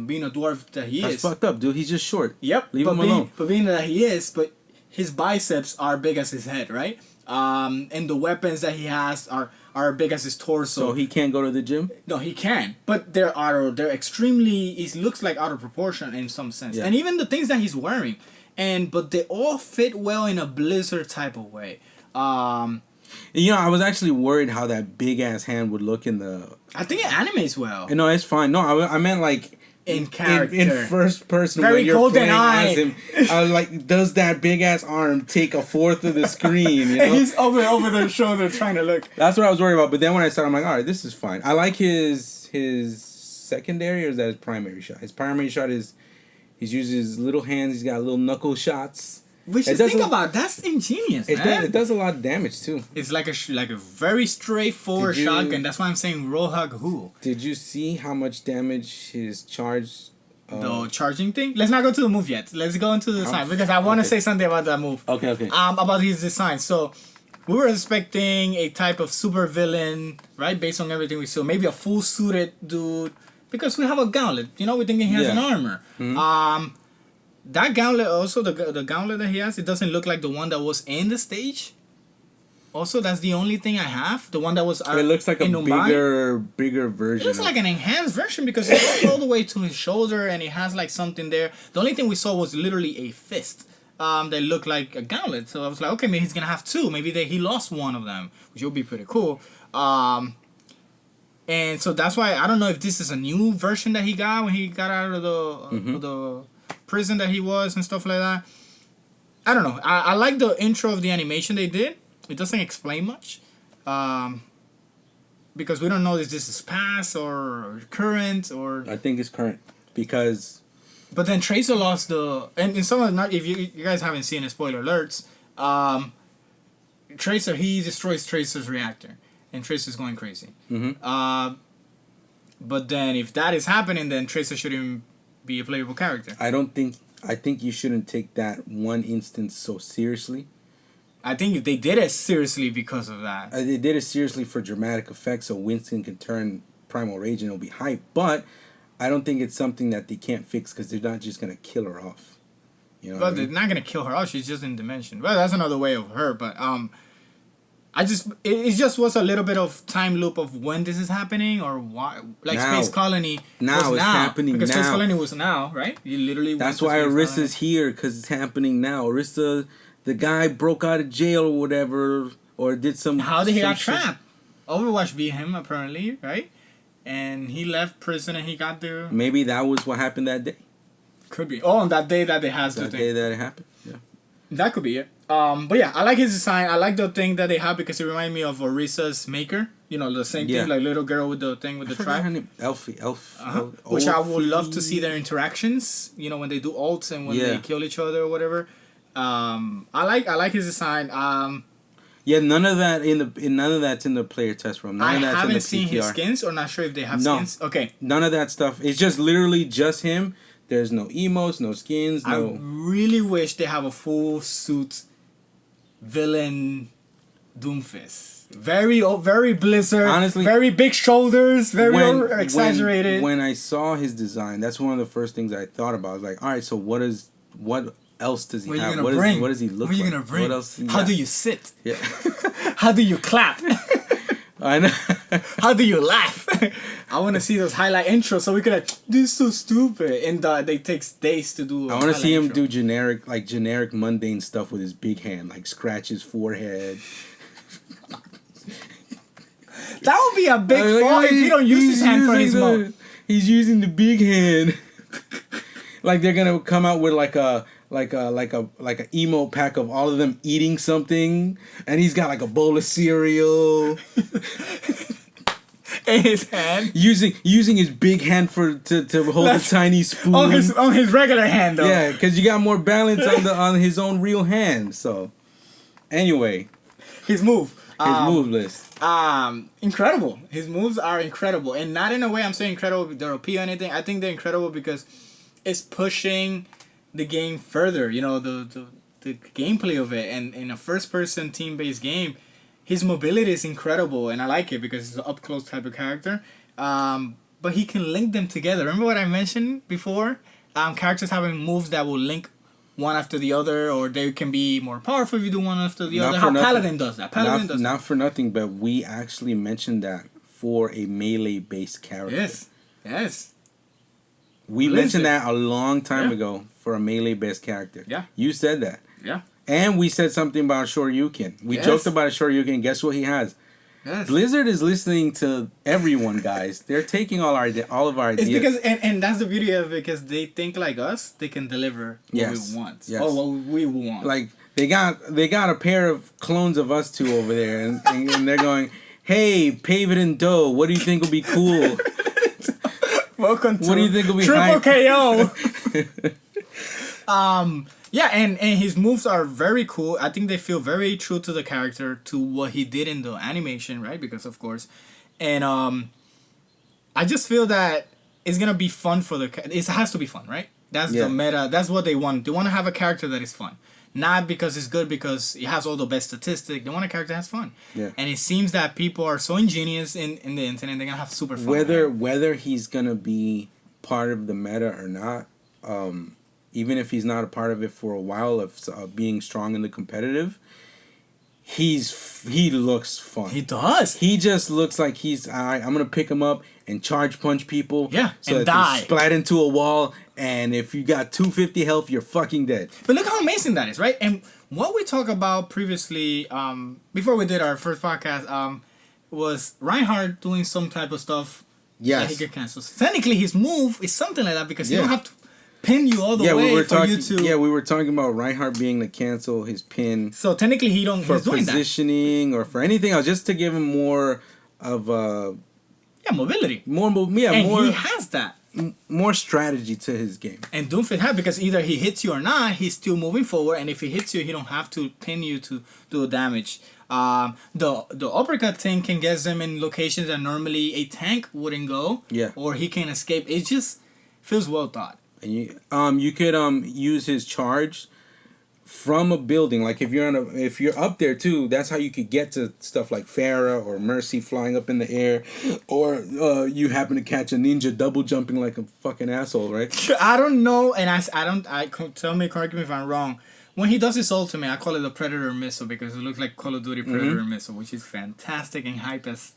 being a dwarf that he That's is, fucked up, dude. He's just short. yep, Leave but him alone. But being that he is, but his biceps are big as his head, right? And the weapons that he has are big as his torso. So he can't go to the gym? No, he can, but they're extremely. He looks like out of proportion in some sense, Yeah. and even the things that he's wearing, but they all fit well in a Blizzard type of way. You know, I was actually worried how that big ass hand would look in the. I think it animates well No, it's fine. No, I meant like in character. in first person Very when you're golden playing eye. as him. I was like, does that big ass arm take a fourth of the screen? You know? And he's over their shoulder trying to look. That's what I was worried about. But then when I started, I'm like, all right, this is fine. I like his secondary, or is that his primary shot? His primary shot is he's using his little hands. He's got little knuckle shots. We should think about that's ingenious, man. It does a lot of damage too. It's like a very straightforward Did you- shotgun. That's why I'm saying Rohag Hu. Did you see how much damage his charge? The charging thing. Let's not go to the move yet. Let's go into the design because I want to say something about that move. Okay. About his design. So we were expecting a type of super villain, right? Based on everything we saw, maybe a full suited dude. Because we have a gauntlet. You know, we're thinking he has an armor. Mm-hmm. That gauntlet also, the gauntlet that he has, it doesn't look like the one that was in the stage. Also, that's the only thing I have. The one that was. It looks like a in Mumbai. bigger It version. looks like an enhanced version because it goes all the way to his shoulder and it has like something there. The only thing we saw was literally a fist that looked like a gauntlet. So I was like, okay, maybe he's gonna have two. Maybe he lost one of them, which would be pretty cool. And so that's why I don't know if this is a new version that he got when he got out of the prison that he was and stuff like that. I don't know. I like the intro of the animation they did. It doesn't explain much. Because we don't know if this is past or current or. I think it's current because. But then Tracer lost and in some of the, if you guys haven't seen it, spoiler alerts. Tracer, he destroys Tracer's reactor, and Tracer's going crazy. Mm-hmm. But then if that is happening, then Tracer shouldn't be a playable character. I think you shouldn't take that one instance so seriously. I think if they did it seriously because of that. They did it seriously for dramatic effect, so Winston can turn Primal Rage and it'll be hype. But I don't think it's something that they can't fix because they're not just gonna kill her off. You know. Well, they're not gonna kill her off. She's just in dimension. Well, that's another way of her. But it just was a little bit of time loop of when this is happening or why. Like now. Space Colony now was it's happening because now. Space Colony was now, right? You literally. That's why Orissa's here because it's happening now. Orissa, the guy broke out of jail or whatever, or did some. How did he some got trapped? Overwatch beat him apparently, right? And he left prison and he got there. Maybe that was what happened that day. Could be. Oh, on that day that they had the That thing. day that it happened. Yeah. That could be it. But yeah, I like his design. I like the thing that they have because it reminds me of Orissa's maker. You know, the same thing, like little girl with the thing with the tribe. Elfie. Which I would love to see their interactions. You know, when they do ults and when they kill each other or whatever. I like his design. Yeah, none of that's in the player test room. None of that's haven't in the seen PTR. his skins, or not sure if they have skins. Okay. None of that stuff. It's just literally just him. There's no emotes, no skins, no. I really wish they have a full suit villain Doomfist. Very Blizzard. Honestly, very big shoulders, very exaggerated. When I saw his design, that's one of the first things I thought about. I was like, all right, so what else does he have? What does he look like? What are you gonna bring? What else? How do you sit? Yeah. How do you clap? I know. How do you laugh? I want to see those highlight intros so we could like, this is so stupid. And they take days to do. I want to see him do generic mundane stuff with his big hand, like scratch his forehead. That would be a big fall if you don't use his hand for his mode. He's using the big hand. Like they're gonna come out with like a emo pack of all of them eating something, and he's got like a bowl of cereal. In his hand, using his big hand to hold a tiny spoon on his regular hand though. Yeah, because you got more balance on his own real hand. So, anyway, his move list. Incredible. His moves are incredible, and not in a way I'm saying incredible they're OP or anything. I think they're incredible because it's pushing the game further. You know, the gameplay of it, and in a first person team based game. His mobility is incredible, and I like it because he's an up-close type of character. But he can link them together. Remember what I mentioned before? Characters having moves that will link one after the other, or they can be more powerful if you do one after the other. How Paladin does that. Not for nothing, but we actually mentioned that for a melee-based character. Yes. We mentioned that a long time ago for a melee-based character. Yeah. You said that. Yeah. And we said something about Shoryuken. We joked about a Shoryuken. Guess what he has? Yes. Blizzard is listening to everyone, guys. They're taking all of our ideas. It's because, and that's the beauty of it, because they think like us. They can deliver what we want. Yes. Oh, what we want. Like they got a pair of clones of us two over there, and they're going, "Hey, Pavid and Doe, what do you think will be cool? Welcome to what do you think will be Triple hype? KO." Yeah, and his moves are very cool. I think they feel very true to the character, to what he did in the animation, right? Because of course, and I just feel that it's gonna be fun for it has to be fun, right? That's the meta. That's what they want. They want to have a character that is fun, not because it's good because it has all the best statistics. They want a character that has fun. Yeah. And it seems that people are so ingenious in the internet. They're gonna have super fun. Whether he's gonna be part of the meta or not. Even if he's not a part of it for a while of being strong in the competitive, he looks fun. He does. He just looks like he's, all right, I'm going to pick him up and charge punch people. Yeah, so and that die. they splat into a wall, and if you got 250 health, you're fucking dead. But look how amazing that is, right? And what we talked about previously, before we did our first podcast, was Reinhardt doing some type of stuff that he could cancel. Technically, his move is something like that because you don't have to pin you all the way you to. Yeah, we were talking about Reinhardt being to cancel his pin. So technically, he's doing positioning or for anything else, just to give him more of mobility. And he has that. More strategy to his game. And Doomfist has, because either he hits you or not, he's still moving forward, and if he hits you, he don't have to pin you to do damage. The uppercut thing can get them in locations that normally a tank wouldn't go. Yeah. Or he can escape. It just feels well thought. And you could use his charge from a building. Like if you're up there too, that's how you could get to stuff like Farah or Mercy flying up in the air, or you happen to catch a ninja double jumping like a fucking asshole, right? I don't know, and tell me, correct me if I'm wrong. When he does his ultimate, I call it the Predator missile because it looks like Call of Duty Predator missile, which is fantastic and hype as.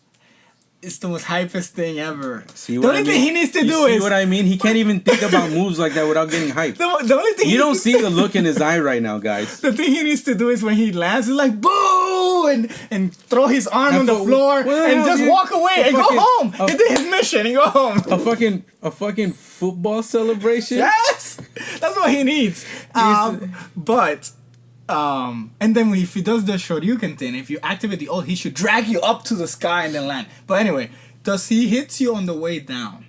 It's the most hypest thing ever. The only thing he needs to do is... See what I mean? He can't even think about moves like that without getting hyped. The only thing you don't see the look in his eye right now, guys. The thing he needs to do is when he lands, he's like, boo! And throw his arm on the floor and just walk away and go home. He did his mission and go home. A fucking football celebration? Yes! That's what he needs. And then if he does the Shoryuken thing, if you activate the ult, he should drag you up to the sky and then land. But anyway, does he hit you on the way down?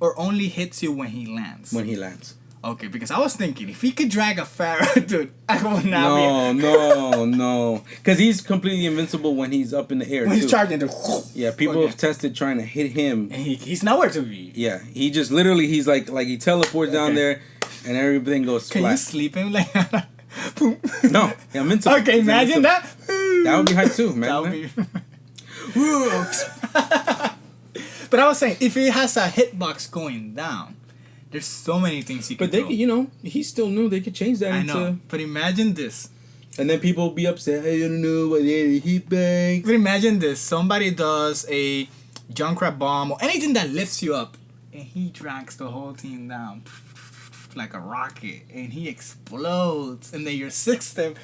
Or only hits you when he lands? When he lands. Okay, because I was thinking, if he could drag a Farah, dude, I would not No. Because he's completely invincible when he's up in the air, when he's charging, yeah, people have tested trying to hit him. And he's nowhere to be. Yeah, he just literally, he's like he teleports down there and everything goes splat. Can you sleep him like No, yeah, invincible. Okay, imagine that. That would be hype too, man. That would be... But I was saying, if it has a hitbox going down, there's so many things he could do. But they, he's still new. They could change that. I know. But imagine this. And then people will be upset. I don't know what they hitbox. But imagine this. Somebody does a Junkrat bomb or anything that lifts you up, and he drags the whole team down like a rocket, and he explodes, and then your system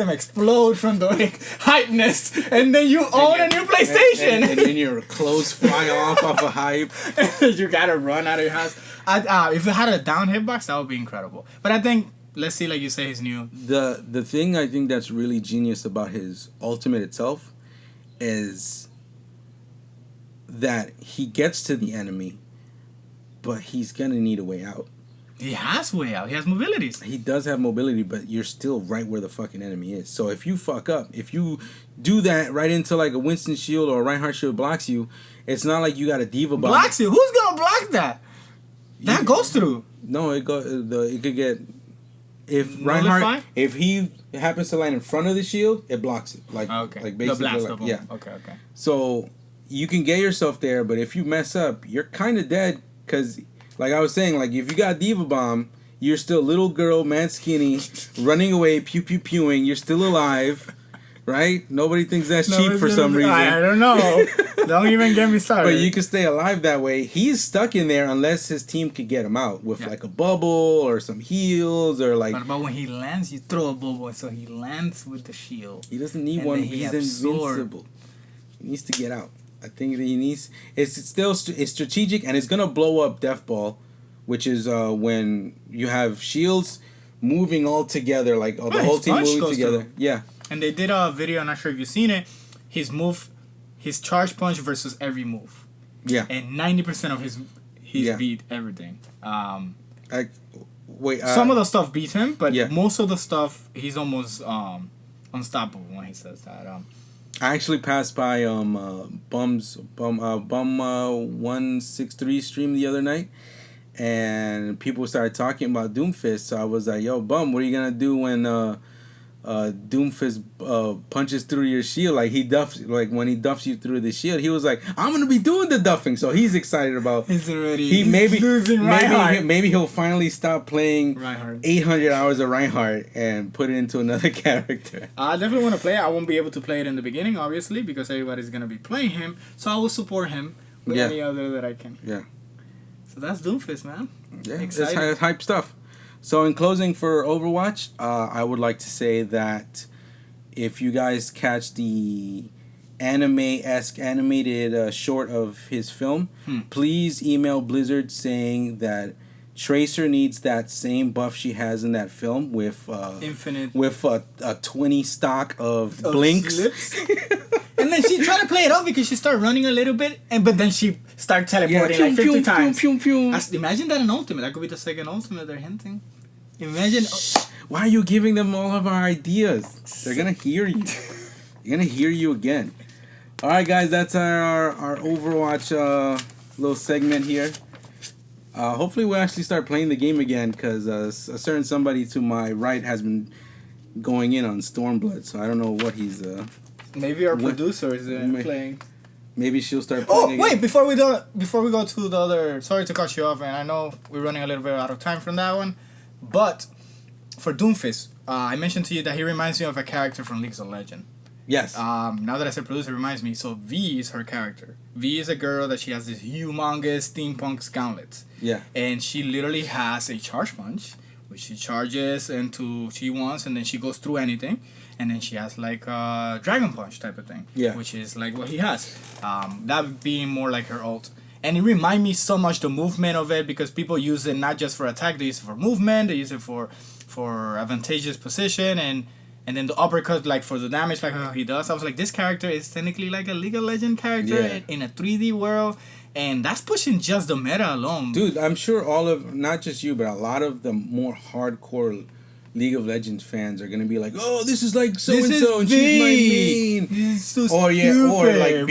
explodes from the hypeness, and then you own a new PlayStation, and then your clothes fly off a hype, and you gotta run out of your house. If it had a down hitbox, that would be incredible. But I think, let's see, like you say, he's new. The thing I think that's really genius about his ultimate itself is that he gets to the enemy, but he's gonna need a way out. He has way out. He has mobilities. He does have mobility, but you're still right where the fucking enemy is. So if you fuck up, if you do that right into like a Winston shield or a Reinhardt shield blocks you, it's not like you got a diva bomb. Blocks you? Who's gonna block that? That goes through. No, it could get if Reinhardt, if he happens to land in front of the shield, it blocks it. Like basically, the blast like, yeah. Okay. So you can get yourself there, but if you mess up, you're kind of dead because. Like I was saying, like if you got Diva Bomb, you're still little girl, man skinny, running away, pew pew pewing. You're still alive, right? Nobody thinks that's cheap for some reason. I don't know. Don't even get me started. But you can stay alive that way. He's stuck in there unless his team could get him out with like a bubble or some heals or like. But when he lands, you throw a bubble, so he lands with the shield. He doesn't need one. He's invincible. He needs to get out. I think that he needs. It's strategic and it's gonna blow up Death Ball, which is when you have shields moving all together, like the whole team moving together. Through. Yeah. And they did a video. I'm not sure if you've seen it. His charge punch versus every move. Yeah. And 90% of his beat everything. Some of the stuff beats him, but most of the stuff he's almost unstoppable when he says that. I actually passed by Bum 163 stream the other night, and people started talking about Doomfist. So I was like, "Yo, Bum, what are you gonna do when Doomfist punches through your shield? Like when he duffs you through the shield." He was like, "I'm gonna be doing the duffing." So he's excited about. He's losing Reinhardt. Maybe he'll finally stop playing Reinhardt. 800 hours of Reinhardt and put it into another character. I definitely want to play it. I won't be able to play it in the beginning, obviously, because everybody's gonna be playing him. So I will support him with any other that I can. Yeah. So that's Doomfist, man. Yeah, it's hype stuff. So in closing for Overwatch, I would like to say that if you guys catch the anime-esque animated short of his film, please email Blizzard saying that Tracer needs that same buff she has in that film with infinite, with a 20 stock of blinks. And then she tried to play it off because she started running a little bit, but then she started teleporting like 50 times. Imagine that in Ultimate. That could be the second Ultimate they're hinting. Imagine. Why are you giving them all of our ideas? They're gonna hear you. They're gonna hear you again. All right, guys, that's our Overwatch little segment here. Hopefully we'll actually start playing the game again because a certain somebody to my right has been going in on Stormblood, so I don't know what he's. Maybe our producer is May- playing. Maybe she'll start Oh playing wait! again. Before we go to the other. Sorry to cut you off, and I know we're running a little bit out of time from that one, but for Doomfist, I mentioned to you that he reminds me of a character from League of Legends. Yes. Now that I said producer, it reminds me. So V is her character. V is a girl that she has this humongous steampunk gauntlets. Yeah. And she literally has a charge punch, which she charges into she wants, and then she goes through anything. And then she has like a dragon punch type of thing. Yeah. Which is like what he has. That being more like her ult. And it reminds me so much the movement of it because people use it not just for attack, they use it for movement, they use it for advantageous position and then the uppercut like for the damage like how he does. I was like, this character is technically like a League of Legends character in a 3D world, and that's pushing just the meta alone. Dude, I'm sure all of, not just you, but a lot of the more hardcore League of Legends fans are gonna be like, "Oh, this is like so and so, and she's my main." This is so or stupid. or like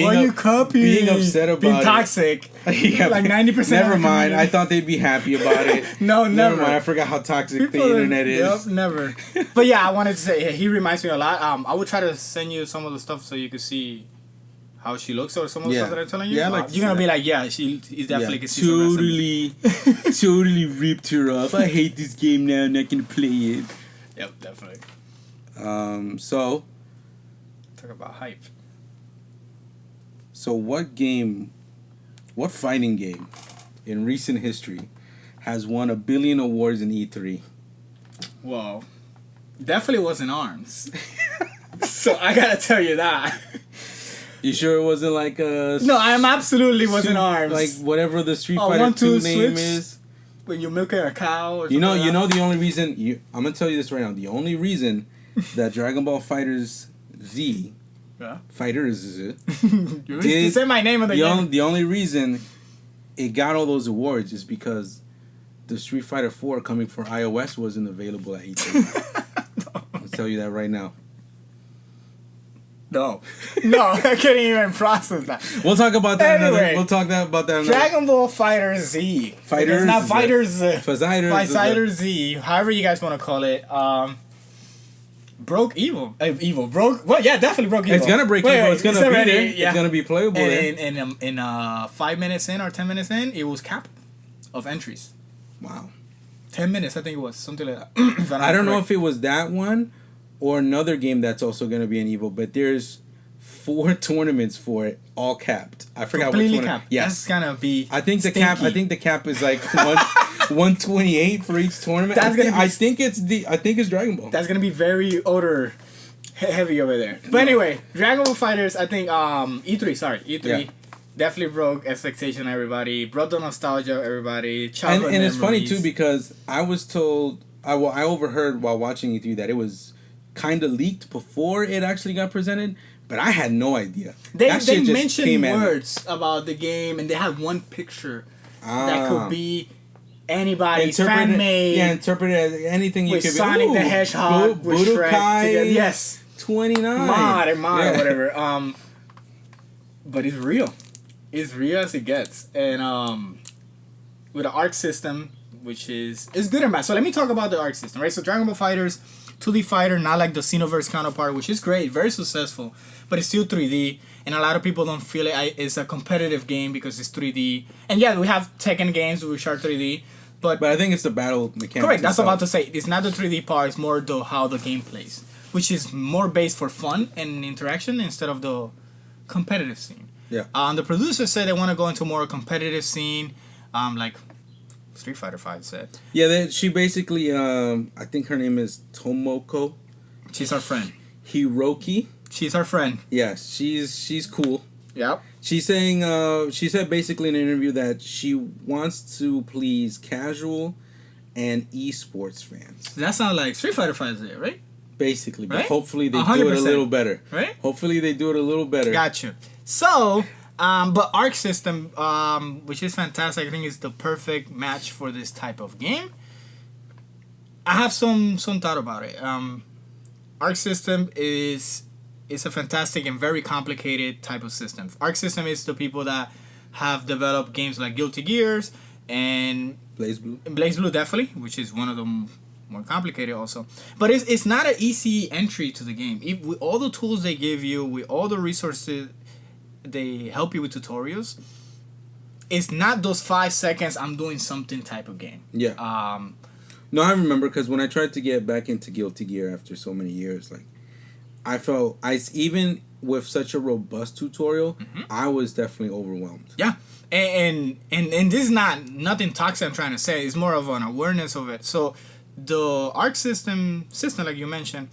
being upset about being it. toxic. Yeah, like 90%. Never mind. I thought they'd be happy about it. No, Never never. mind. I forgot how toxic the internet is. Yep, never. But yeah, I wanted to say he reminds me a lot. I would try to send you some of the stuff so you could see how she looks or some of the stuff that I'm telling you. Yeah, I like to you're gonna see be that. like, yeah, he's definitely can see some totally, totally ripped her off. I hate this game now. I'm not gonna play it. Yep, definitely. So Talk about hype. So what fighting game in recent history has won 1 billion awards in E3? Whoa. Definitely wasn't ARMS. So I gotta tell you that. You sure it wasn't like a... No, I am absolutely wasn't ARMS. Like whatever the Street Fighter 1, 2 2 name switch? is. When you're milking a cow or You know something the only reason... I'm going to tell you this right now. The only reason that Dragon Ball FighterZ... Yeah. FighterZ... You say my name of the game. The only reason it got all those awards is because the Street Fighter 4 coming for iOS wasn't available at E3. I'll tell you that right now. No, I can't even process that. We'll talk about that. Anyway, we'll talk about that. Dragon Ball FighterZ. FighterZ. It's not FighterZ. FighterZ. However you guys want to call it. Broke Evil. Evil broke. Well, yeah, definitely broke Evil. It's gonna break Evil. It's gonna be already, there. yeah. It's gonna be playable. And in 5 minutes in or 10 minutes in, it was capped of entries. Wow. 10 minutes, I think it was something like that. I don't know if it was that one or another game that's also gonna be an Evil, but there's 4 tournaments for it, all capped. I forgot completely which one. capped. Yes, That's gonna be. I think the stinky. cap is like 128 for each tournament. I think it's Dragon Ball. That's gonna be very odor heavy over there. But anyway, Dragon Ball Fighters. I think E3. Yeah. Definitely broke expectation. Everybody brought the nostalgia. Everybody. And it's funny too because I was told I overheard while watching E3 that it was kind of leaked before it actually got presented, but I had no idea. They That shit just mentioned came at me. words about the game, and they had one picture that could be anybody's Interpret fan made. Yeah, interpret it as anything you with could be. Sonic the Hedgehog with Shrek together. Yes, 29. mod or whatever. But it's real. It's real as it gets, and with the arc system, which is good and bad. So let me talk about the arc system, right? So Dragon Ball Fighters, 2D fighter, not like the Xenoverse counterpart, which is great, very successful, but it's still 3D, and a lot of people don't feel it's a competitive game because it's 3D. And yeah, we have Tekken games which are 3D, but I think it's the battle mechanics. correct. That's itself. about to say. It's not the 3D part. It's more how the game plays, which is more based for fun and interaction instead of the competitive scene. Yeah. The producers said they want to go into more competitive scene, like Street Fighter 5 said. Yeah, she basically, I think her name is Tomoko She's our friend. Hiroki. She's our friend. Yes, she's cool. Yep. She's saying, she said basically in an interview that she wants to please casual and esports fans. That sounds like Street Fighter 5 there, right? Basically, but Right? hopefully they 100%. do it a little better. Right? Hopefully they do it a little better. Gotcha. So, but Arc System, which is fantastic, I think is the perfect match for this type of game. I have some thought about it. Arc System is a fantastic and very complicated type of system. Arc System is the people that have developed games like Guilty Gears and Blaze Blue. Blaze Blue, definitely, which is one of the more complicated also. But it's not an easy entry to the game. If with all the tools they give you, with all the resources they help you with tutorials, it's not those 5 seconds I'm doing something type of game. Yeah. No, I remember because when I tried to get back into Guilty Gear after so many years, like I felt even with such a robust tutorial, I was definitely overwhelmed. Yeah. And this is nothing toxic I'm trying to say. It's more of an awareness of it. So the arc system like you mentioned,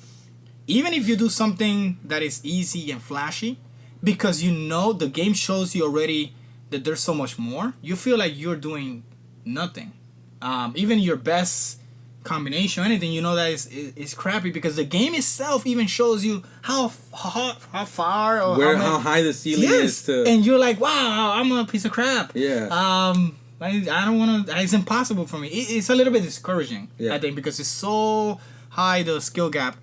even if you do something that is easy and flashy, because you know the game shows you already that there's so much more, you feel like you're doing nothing. Even your best combination, anything, you know that is crappy because the game itself even shows you how far or how high the ceiling is to, and you're like, wow, I'm a piece of crap. Yeah. I don't want to. It's impossible for me. It's a little bit discouraging. I think because it's so high the skill gap,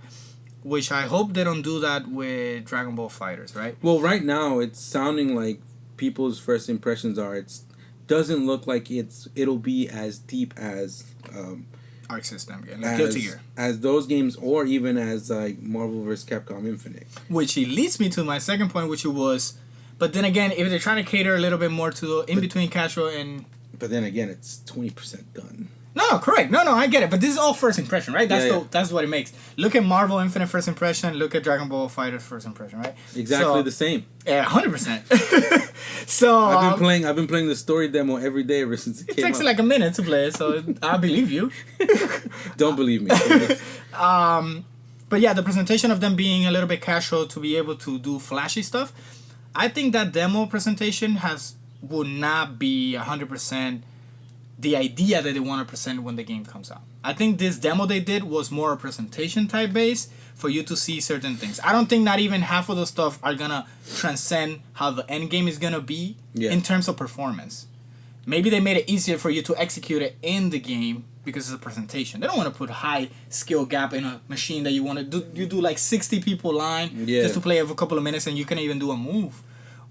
which I hope they don't do that with Dragon Ball FighterZ, right? Well, right now it's sounding like people's first impressions are it doesn't look like it'll be as deep as arc system, like Guilty Gear, as those games, or even as like Marvel vs. Capcom Infinite. Which leads me to my second point, which was, but then again, if they're trying to cater a little bit more to the in between casual and. But then again, it's 20% done. No, correct. No, I get it. But this is all first impression, right? That's what it makes. Look at Marvel Infinite first impression. Look at Dragon Ball FighterZ first impression, right? Exactly the same. Yeah, 100%. So I've been playing the story demo every day ever since it came out. It takes like a minute to play, so I believe you. Don't believe me. But yeah, the presentation of them being a little bit casual to be able to do flashy stuff. I think that demo presentation would not be 100% the idea that they want to present when the game comes out. I think this demo they did was more a presentation type base for you to see certain things. I don't think not even half of the stuff are gonna transcend how the end game is gonna be in terms of performance. Maybe they made it easier for you to execute it in the game because it's a presentation. They don't want to put high skill gap in a machine that you want to do. You do like 60 people line just to play for a couple of minutes and you can't even do a move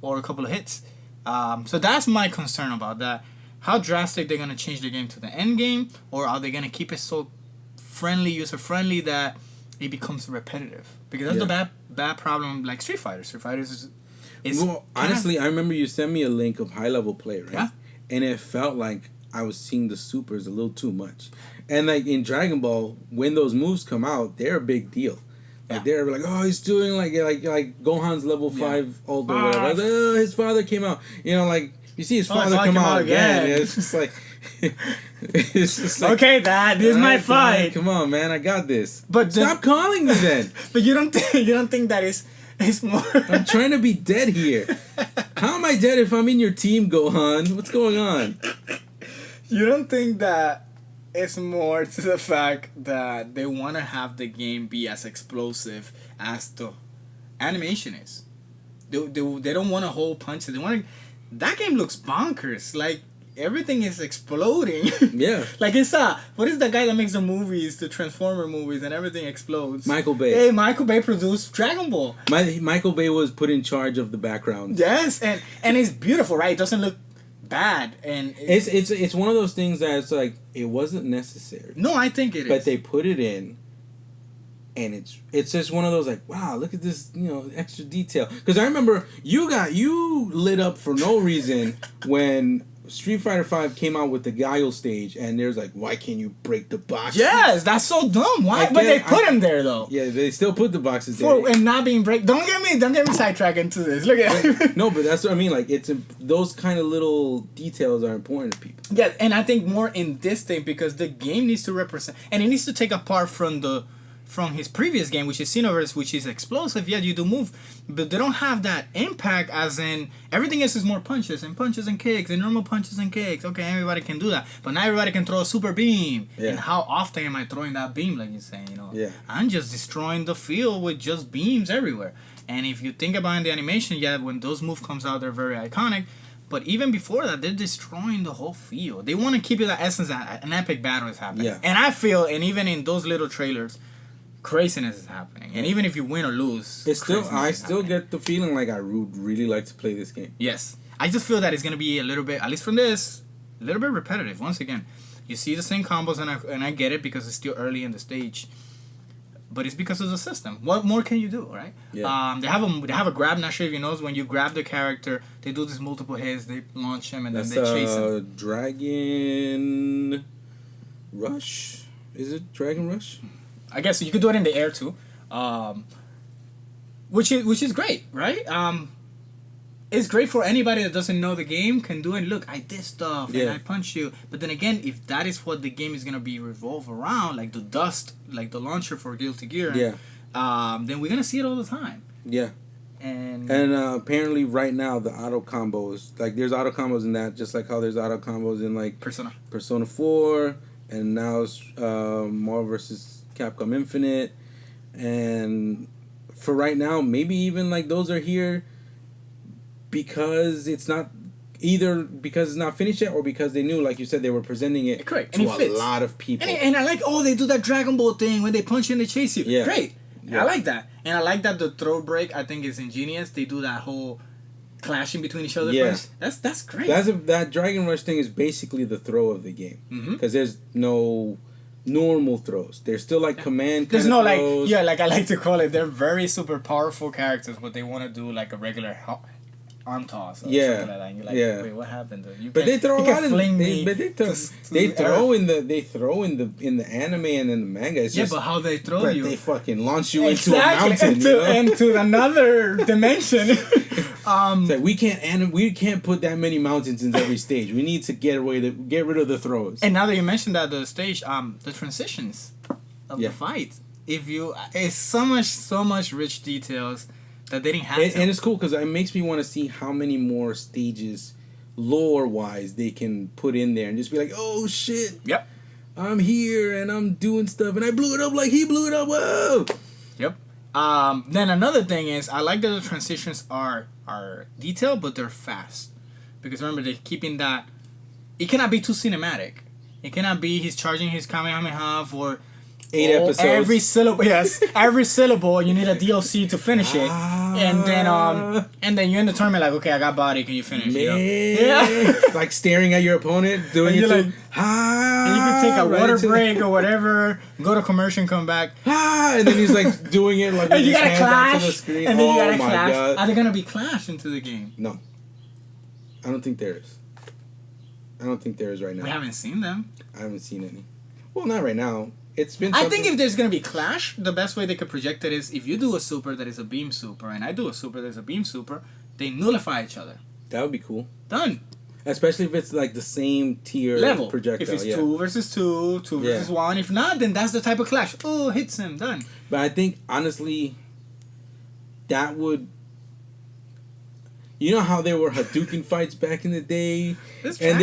or a couple of hits. So that's my concern about that. How drastic they're going to change the game to the end game, or are they going to keep it so user-friendly that it becomes repetitive? Because that's the bad problem like Street Fighter. Street Fighter is well, honestly, I remember you sent me a link of high-level play, right? Yeah. And it felt like I was seeing the supers a little too much. And like in Dragon Ball, when those moves come out, they're a big deal. Like they're like, oh, he's doing like Gohan's level 5 ult or whatever. Like, oh, his father came out. You know, like you see his father come out again. Yeah, it's just like, okay, Dad, this is my fight. Dad, come on, man, I got this. But stop calling me then. But you don't think that is more. I'm trying to be dead here. How am I dead if I'm in your team, Gohan? What's going on? You don't think that it's more to the fact that they want to have the game be as explosive as the animation is. They don't want to hold punches. They want to. That game looks bonkers. Like everything is exploding. Yeah. Like it's what is the guy that makes the movies, the Transformer movies, and everything explodes? Michael Bay. Hey, Michael Bay produced Dragon Ball. Michael Bay was put in charge of the background. Yes, and it's beautiful, right? It doesn't look bad, and it's one of those things that it's like it wasn't necessary. No, I think it is. But they put it in, and it's just one of those like, wow, look at this, extra detail. Because I remember you lit up for no reason when Street Fighter V came out with the Guile stage, and there's like, why can't you break the boxes? Yes, that's so dumb. Why? But they put him there though. Yeah, they still put the boxes there. And not being break. Don't get me sidetracked into this. Look at No, but that's what I mean. Like those kind of little details are important to people. Yeah, and I think more in this thing because the game needs to represent, and it needs to take apart from his previous game, which is Xenoverse, which is explosive. Yeah, you do move, but they don't have that impact as in everything else is more punches and kicks and normal punches and kicks. Okay, everybody can do that, but not everybody can throw a super beam. Yeah. And how often am I throwing that beam, like you're saying? Yeah. I'm just destroying the field with just beams everywhere. And if you think about it in the animation, yeah, when those moves comes out, they're very iconic. But even before that, they're destroying the whole field. They want to keep it that essence that an epic battle is happening. Yeah. And I feel, and even in those little trailers, craziness is happening, and even if you win or lose, I still get the feeling like I would really like to play this game. Yes, I just feel that it's gonna be a little bit, at least from this, a little bit repetitive. Once again, You see the same combos, and I get it because it's still early in the stage. But it's because of the system. What more can you do, right? Yeah. They have a grab. Not sure if you know. When you grab the character, they do this multiple hits. They launch him and That's then they chase him. Dragon Rush. Is it Dragon Rush? I guess you could do it in the air too, which is great, right? It's great for anybody that doesn't know the game can do it. Look, I did stuff and I punch you. But then again, if that is what the game is gonna be revolve around, like the dust, like the launcher for Guilty Gear, then we're gonna see it all the time. Yeah. And apparently right now the auto combos, like there's auto combos in that, just like how there's auto combos in like Persona 4, and now it's Marvel vs. Capcom Infinite, and for right now maybe even like those are here because it's not finished yet, or because they knew, like you said, they were presenting it to a lot of people. And I like, they do that Dragon Ball thing when they punch you and they chase you. Yeah. Great. Yeah. I like that. And I like that the throw break, I think, is ingenious. They do that whole clashing between each other. Yeah. That's great. That Dragon Rush thing is basically the throw of the game. Because there's no normal throws. There's still like command There's no throws. like I like to call it, they're very super powerful characters, but they want to do like a regular arm toss or something like that. And you're like, wait, what happened? But they throw a lot in they throw in the anime and in the manga. It's just, but how they throw you? They fucking launch you into a mountain, into another dimension. It's like we can't put that many mountains in every stage. We need to get rid of the throws. And now that you mentioned that, the stage, the transitions of the fight, it's so much rich details that they didn't have. And it's cool because it makes me want to see how many more stages, lore-wise, they can put in there and just be like, oh shit, yep, I'm here and I'm doing stuff and I blew it up like he blew it up. Whoa. Yep. Then another thing is, I like that the transitions are detailed, but they're fast. Because remember, they're keeping that. It cannot be too cinematic. It cannot be he's charging his Kamehameha for 8 episodes. Every syllable. You need a DLC to finish it, and then you're in the tournament like, okay, I got body. Can you finish? You know? Yeah. Like staring at your opponent, doing it. Like, and you can take a water break or whatever. Go to commercial, come back. And then he's like doing it like. And you gotta clash. The screen. And then you gotta clash. God. Are they gonna be clash into the game? No, I don't think there is. I don't think there is right now. We haven't seen them. I haven't seen any. Well, not right now. It's been. I think if there's gonna be clash, the best way they could project it is if you do a super that is a beam super and I do a super that is a beam super, they nullify each other. That would be cool. Done. Especially if it's like the same tier level projectile. If it's 2 versus 2, 2 versus 1. If not, then that's the type of clash. Oh, hits him. Done. But I think honestly, that would. You know how there were Hadouken fights back in the day, and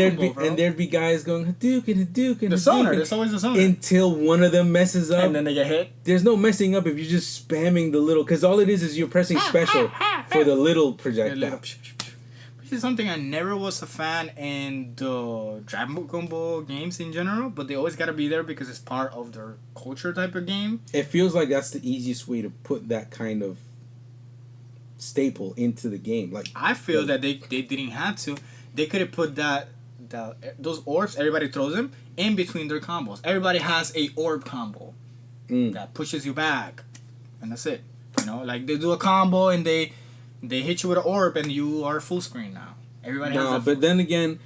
there'd be guys going Hadouken. The sonar, there's always a sonar until one of them messes up, and then they get hit. There's no messing up if you're just spamming the little, because all it is you're pressing special for the little projectile. Which is something I never was a fan in the Dragon Ball games in general, but they always gotta be there because it's part of their culture type of game. It feels like that's the easiest way to put that kind of staple into the game. Like I feel that they didn't have to. They could have put those orbs, everybody throws them in between their combos. Everybody has a orb combo that pushes you back, and that's it. You know, like they do a combo and they hit you with an orb and you are full screen now. Everybody has that. But then again,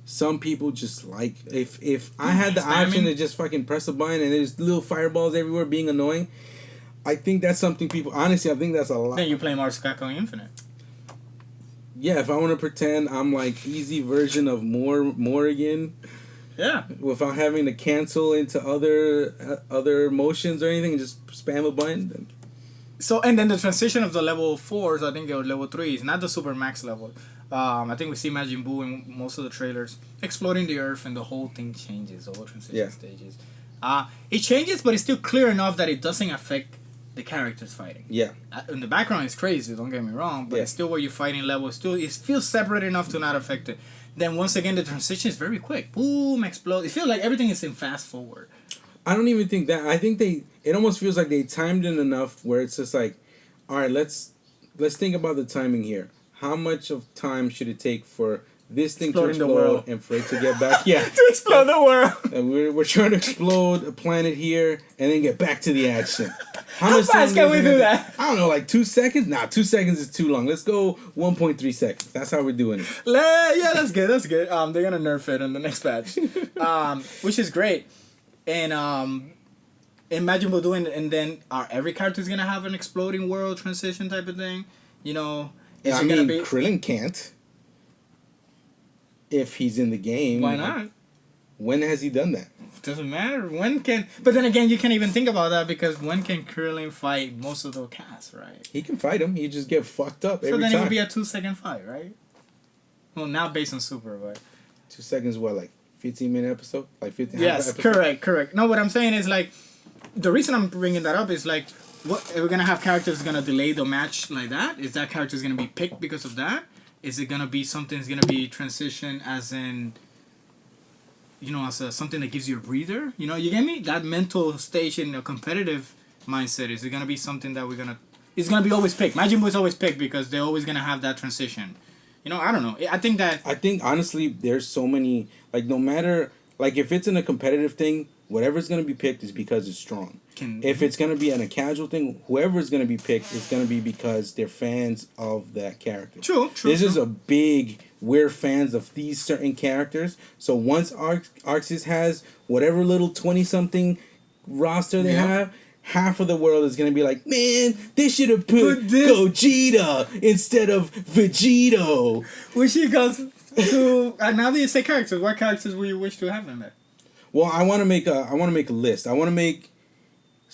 some people just like if I had the option to just fucking press a button and there's little fireballs everywhere being annoying. I think that's something people... Honestly, I think that's a lot. Then you play Marvel Capcom Infinite. Yeah, if I want to pretend I'm like easy version of Morrigan. Yeah. Without having to cancel into other motions or anything, just spam a button. Then. So, and then the transition of the level 4s, I think, or level 3s, not the super max level. I think we see Majin Buu in most of the trailers exploding the earth and the whole thing changes, the whole transition stages. It changes, but it's still clear enough that it doesn't affect the characters fighting. Yeah. In the background, it's crazy, don't get me wrong, but it's still where you're fighting level. It feels separate enough to not affect it. Then once again, the transition is very quick. Boom, explode. It feels like everything is in fast forward. I don't even think that. I think it almost feels like they timed it enough where it's just like, all right, let's think about the timing here. How much of time should it take for this thing Exploding to the world. explode and for it to get back. Yeah. To explode the world. And we're trying to explode a planet here and then get back to the action. How fast can we do that? I don't know, like 2 seconds? Nah, 2 seconds is too long. Let's go 1.3 seconds. That's how we're doing it. Yeah, that's good. That's good. They're gonna nerf it in the next patch, which is great. And imagine we're doing, and then every character is gonna have an exploding world transition type of thing. You know, Yeah, I mean, Krillin can't. If he's in the game. Why not? When has he done that? Doesn't matter. When can? But then again, you can't even think about that because when can Krillin fight most of the cast, right? He can fight him. He just get fucked up every time. So then it would be a 2-second fight, right? Well, not based on Super, but 2 seconds. What, like 15-minute episode? Like 15. Yes, correct. No, what I'm saying is like the reason I'm bringing that up is like, what we're gonna have characters gonna delay the match like that? Is that character's gonna be picked because of that? Is it gonna be something's gonna be transition as in? You know, as something that gives you a breather. You know, you get me? That mental stage in a competitive mindset, is it going to be something that it's going to be always picked. Majin Buu is always picked because they're always going to have that transition. You know, I don't know. I think, honestly, there's so many, like, no matter, like, if it's in a competitive thing, whatever's going to be picked is because it's strong. If it's going to be in a casual thing, whoever's going to be picked is going to be because they're fans of that character. True. This is a big, we're fans of these certain characters. So once Arxis has whatever little 20-something roster they have, half of the world is going to be like, man, they should have put Gogeta instead of Vegito. Which he goes to, now that you say characters, what characters would you wish to have in there? Well, I want to make a list. I want to make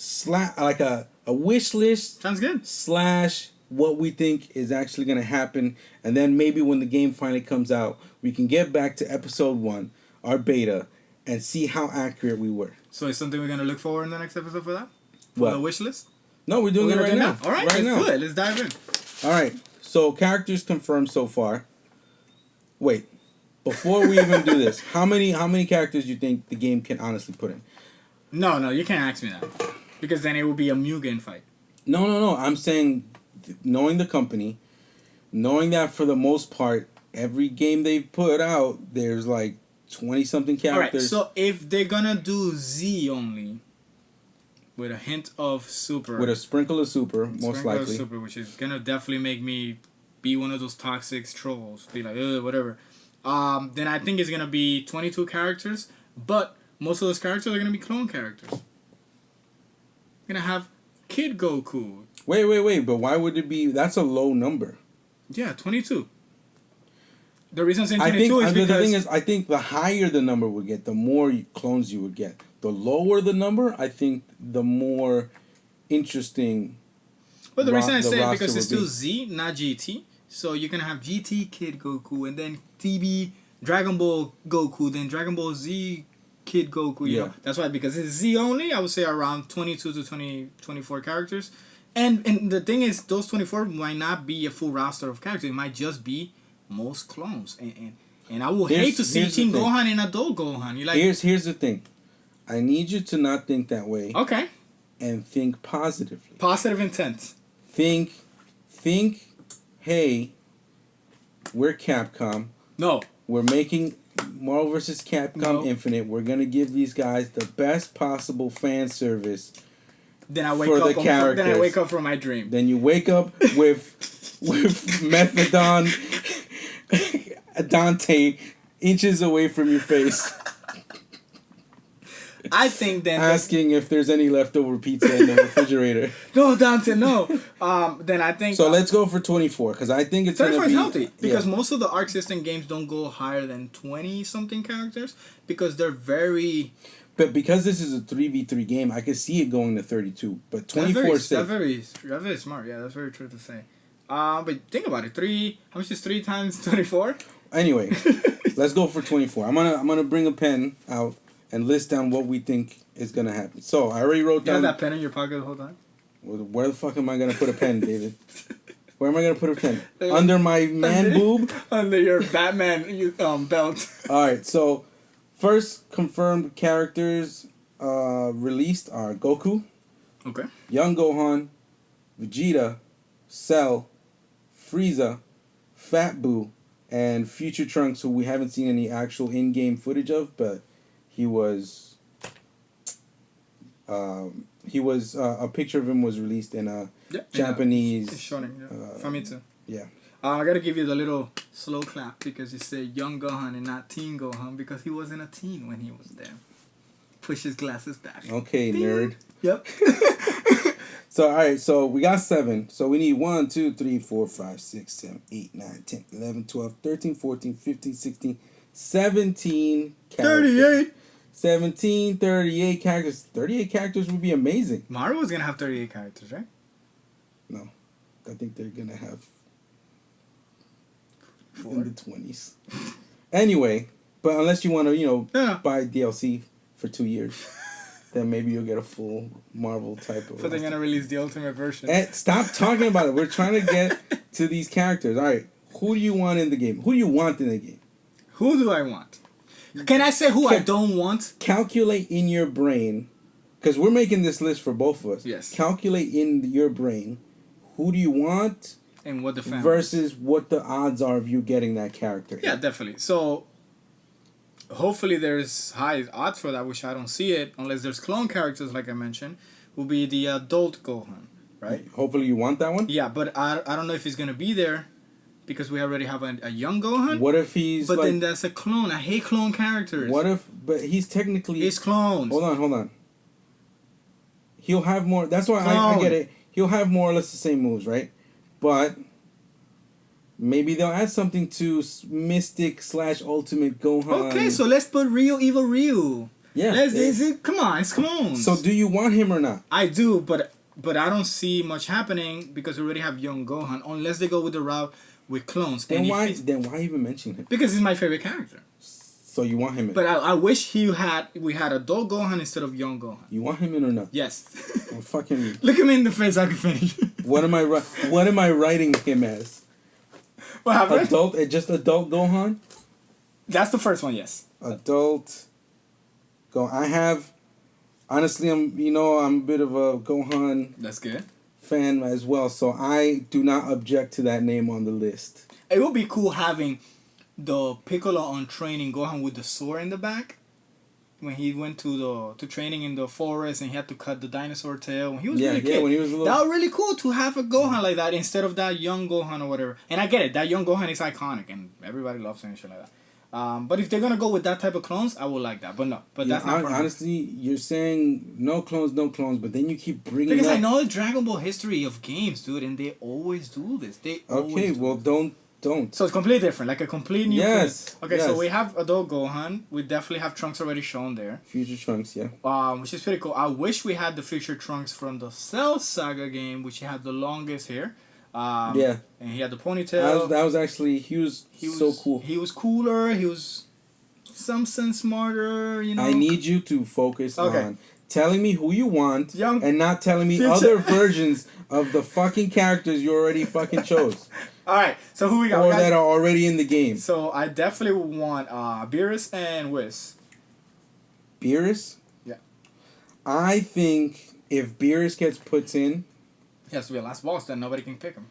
a wish list. Sounds good. / what we think is actually going to happen, and then maybe when the game finally comes out, we can get back to episode 1, our beta, and see how accurate we were. So it's something we're going to look forward in the next episode for that? What? The wish list? No, we're doing it right now. All right, let's do it. Let's dive in. All right. So characters confirmed so far. Wait. Before we even do this, how many characters do you think the game can honestly put in? No, you can't ask me that. Because then it will be a Mugen fight. No. I'm saying, knowing the company, knowing that for the most part, every game they've put out, there's like 20-something characters. Alright, so if they're gonna do Z only, with a hint of Super. With a sprinkle of Super, most likely. Super, which is gonna definitely make me be one of those toxic trolls. Be like, whatever. Then I think it's gonna be 22 characters, but most of those characters are gonna be clone characters. We're gonna have Kid Goku. Wait, but why would it be? That's a low number. Yeah, 22. The reason I'm saying 22 is because... The thing is, I think the higher the number would get, the more clones you would get. The lower the number, I think the more interesting... But the reason I say it because it's still Z, not GT. So you're going to have GT Kid Goku, and then TB Dragon Ball Goku, then Dragon Ball Z Kid Goku. You know? That's why, because it's Z only, I would say around 22 to 24 characters. And the thing is, those 24 might not be a full roster of characters. It might just be most clones. And I will hate to see Teen Gohan and Adult Gohan. You like? Here's the thing. I need you to not think that way. Okay. And think positively. Positive intent. Think, hey, we're Capcom. No. We're making Marvel vs. Capcom Infinite. We're going to give these guys the best possible fan service. Then I wake up from my dream. Then you wake up with Methadone Dante inches away from your face. I think then asking if there's any leftover pizza in the refrigerator. No, Dante, no. Then I think so. Let's go for 24 because I think it's 24 is healthy because most of the Arc System games don't go higher than 20 something characters because they're very. But because this is a 3v3 game, I could see it going to 32. But 24 is safe. That's very smart. Yeah, that's very true to say. But think about it. How much is 3 times 24? Anyway, let's go for 24. I'm gonna bring a pen out and list down what we think is gonna happen. So I already wrote down. You have that pen in your pocket the whole time? Where the fuck am I gonna put a pen, David? Where am I gonna put a pen? Under my man boob? Under your Batman belt. All right. So first confirmed characters released are Goku. Okay. Young Gohan, Vegeta, Cell, Frieza, Fat Buu, and Future Trunks, who we haven't seen any actual in-game footage of, but he was a picture of him was released in a Japanese. Famitsu. Yeah. I gotta give you the little slow clap because you say young Gohan and not teen Gohan because he wasn't a teen when he was there. Push his glasses back. Okay, Ding. nerd. Yep. So, all right, so we got 7. So we need 1, 2, 3, 4, 5, 6, 7, 8, 9, 10, 11, 12, 13, 14, 15, 16, 17 characters. 38. 17, 38 characters. 38 characters would be amazing. Mario was gonna have 38 characters, right? No. I think they're going to have 4. in the 20s. Anyway, but unless you want to, Yeah. buy DLC for 2 years, then maybe you'll get a full Marvel type of. But they're gonna release the ultimate version. Stop talking about it. We're trying to get to these characters. All right, who do you want in the game? Who do you want in the game? Who do I want? Can I say who I don't want? Calculate in your brain, because we're making this list for both of us. Yes. Calculate in your brain, who do you want, And what the fan versus what the odds are of you getting that character. Yeah, definitely. So hopefully there's high odds for that, which I don't see it unless there's clone characters like I mentioned, will be the adult Gohan, right? Hopefully you want that one. Yeah, but I don't know if he's gonna be there because we already have a young Gohan. What if he's But like, then that's a clone. I hate clone characters. What if? But he's technically. It's clones. Hold on. He'll have more. That's why I get it. He'll have more or less the same moves, right? But maybe they'll add something to Mystic / Ultimate Gohan. Okay, so let's put Ryu, Evil Ryu. Yeah. Come on, it's clones. So do you want him or not? I do, but I don't see much happening because we already have young Gohan unless they go with the route with clones. Then and why even mention him? Because he's my favorite character. So you want him in? But I wish we had adult Gohan instead of young Gohan. You want him in or not? Yes. Well, fuck him. Look at me in the face. I can finish. What am I writing him as? What happened? Just adult Gohan? That's the first one. Yes. Adult. I have. Honestly, I'm a bit of a Gohan That's good. fan as well, so I do not object to that name on the list. It would be cool having the Piccolo on training Gohan with the sword in the back. When he went to training in the forest and he had to cut the dinosaur tail. When he was really kid. When he was a little. That was really cool to have a Gohan like that instead of that young Gohan or whatever. And I get it, that young Gohan is iconic and everybody loves him and shit like that. But if they're gonna go with that type of clones, I would like that. But no, that's not honestly, you're saying no clones, but then you keep bringing because up. I know the Dragon Ball history of games, dude, and they always do this. Don't. So it's completely different, like a complete new. Yes. Thing. Okay, yes. so we have adult Gohan. We definitely have Trunks already shown there. Future Trunks, yeah. Which is pretty cool. I wish we had the Future Trunks from the Cell Saga game, which he had the longest hair. Yeah. And he had the ponytail. That was actually he was so cool. He was cooler. He was something smarter. I need you to focus on telling me who you want and not telling me other versions of the fucking characters you already fucking chose. All right, so who we got? Or that are already in the game. So I definitely would want Beerus and Whis. Beerus? Yeah. I think if Beerus gets put in, he has to be a last boss, then nobody can pick him.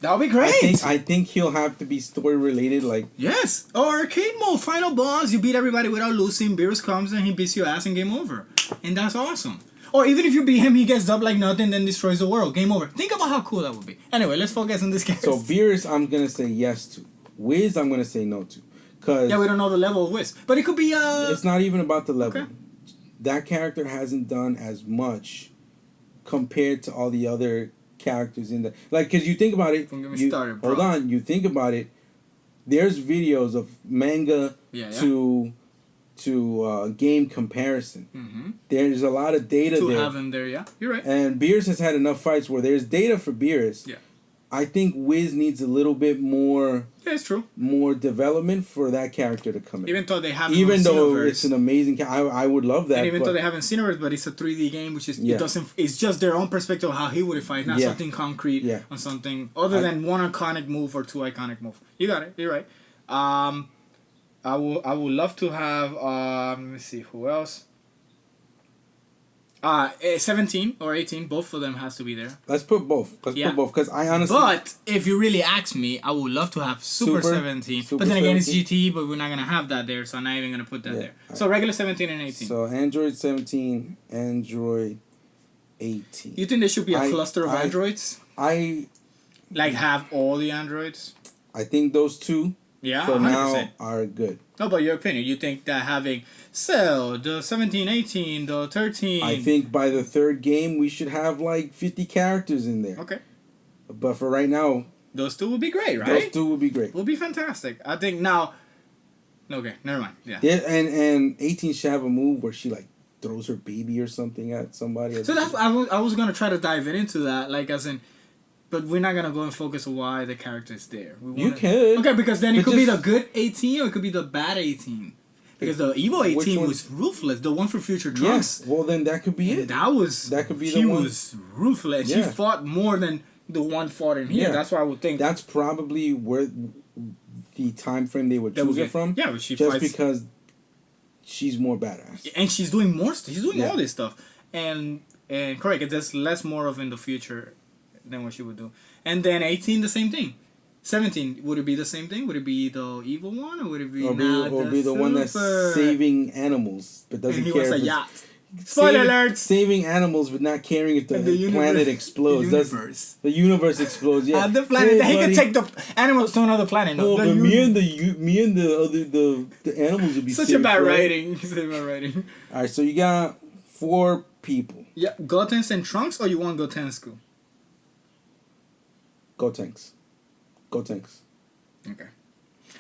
That would be great. I think he'll have to be story related, like yes, or arcade mode, final boss. You beat everybody without losing. Beerus comes and he beats your ass and game over, and that's awesome. Or even if you beat him, he gets dubbed like nothing, then destroys the world. Game over. Think about how cool that would be. Anyway, let's focus on this guy. So Beerus, I'm gonna say yes to. Wiz, I'm gonna say no to. Cause we don't know the level of Wiz, but it could be. It's not even about the level. Okay. That character hasn't done as much compared to all the other characters in the because you think about it. Don't get me started, bro. Hold on, you think about it. There's videos of manga to game comparison. Mm-hmm. There's a lot of data to there. have him there, yeah. You're right. And Beerus has had enough fights where there's data for Beerus. Yeah. I think Wiz needs a little bit more. Yeah, it's true. More development for that character to come in. Even though they haven't. Even though it's an amazing, I would love that. And even though they haven't seen it, but it's a 3D game, which is it doesn't. It's just their own perspective of how he would fight, not something concrete on something other than one iconic move or two iconic moves. You got it. You're right. I would love to have. Let me see who else. 17 or 18, both of them has to be there. Let's put both. Yeah. Because I honestly. But if you really ask me, I would love to have Super 17. Super but then again, 17. it's GT, but we're not gonna have that there, so I'm not even gonna put that there. So regular 17 and 18. So Android 17, Android 18. You think there should be a cluster of androids? Like have all the androids? I think those two. Yeah, for 100%. now are good. No, but your opinion, you think that having Cell, the 17, 18, the 13... I think by the third game, we should have like 50 characters in there. Okay. But for right now... Those two would be great, right? Those two would be great. Would be fantastic. I think now... Okay, never mind. Yeah. And 18 should have a move where she like throws her baby or something at somebody. So that's, I was going to try to dive into that, like as in... But we're not going to go and focus on why the character is there. You could. Okay, because then it could be the good 18 or it could be the bad 18. Because the evil 18 was ruthless. The one for Future Trunks. Yes, well then that could be it. That could be the one. She was ruthless. Yeah. She fought more than the one fought in here. Yeah. That's why I would think. That's probably where the time frame they would choose it from. Yeah, but she just fights. Because she's more badass. And she's doing more stuff. She's doing all this stuff. And correct, there's less more of in the future than what she would do. And then 18, the same thing. 17, would it be the same thing? Would it be the evil one, or would it be the one that's saving animals but doesn't care? Wants a yacht. Spoiler alert! Saving animals but not caring if the planet explodes. The universe explodes. Yeah. The planet. He can take the animals to another planet. No, but me and the animals would be such a bad writing. Such a bad writing. All right, so you got 4 people. Yeah, Gotenks and Trunks, or you want Gotensku? Gotenks. Okay.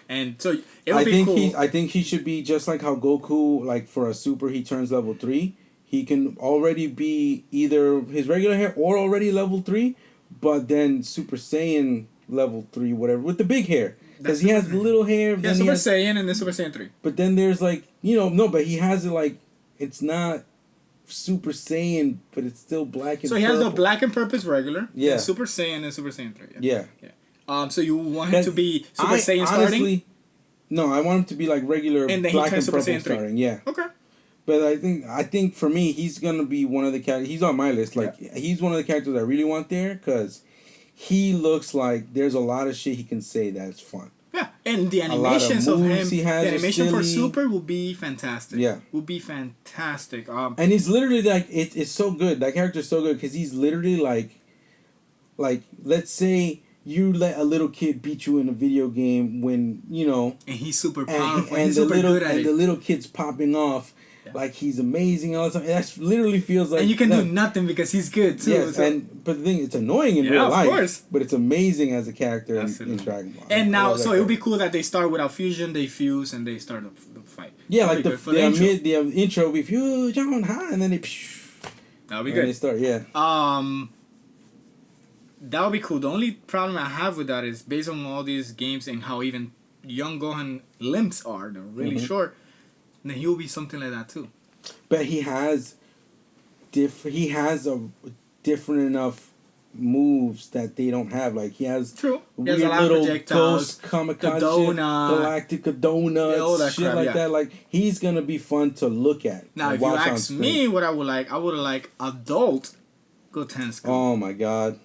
And so it would be cool. I think he should be just like how Goku, like for a super, he turns level 3. He can already be either his regular hair or already level 3, but then Super Saiyan level 3, whatever, with the big hair. Because he has the little hair. Yeah, Super Saiyan and then Super Saiyan 3. But then there's like, but he has it like, it's not Super Saiyan, but it's still black and purple. So he has the black and purple regular. Yeah. And Super Saiyan and Super Saiyan 3. Yeah. So you want him to be Super Saiyan starting? No, I want him to be like regular and then black and Super purple Saiyan 3. starting. Yeah. Okay. But I think for me, he's gonna be one of the characters. He's on my list. Like he's one of the characters I really want there because he looks like there's a lot of shit he can say that's fun. Yeah, and the animations of him, the animation for Super will be fantastic. Yeah, will be fantastic. And he's literally like it's so good. That character's so good because he's literally like let's say you let a little kid beat you in a video game when and he's super powerful. And he's super good at it. The little kid's popping off. Yeah. Like he's amazing and all that. That literally feels like. And you can do nothing because he's good too. Yes, so. but the thing, it's annoying in real life. Of course. But it's amazing as a character in Dragon Ball. And now, so it would be cool that they start without fusion, they fuse, and they start the fight. Yeah, like the intro we fuse on high, and then they. That would be good. And they start, yeah. That would be cool. The only problem I have with that is based on all these games and how even young Gohan limbs are, they're really short. Then he will be something like that too. But he has a different enough moves that they don't have. Like he has true. He has a lot of projectiles, ghost, kamikaze, galactica donuts, shit like that. Like he's gonna be fun to look at. Now, if you ask me, what I would like adult Gotensku. Oh my god.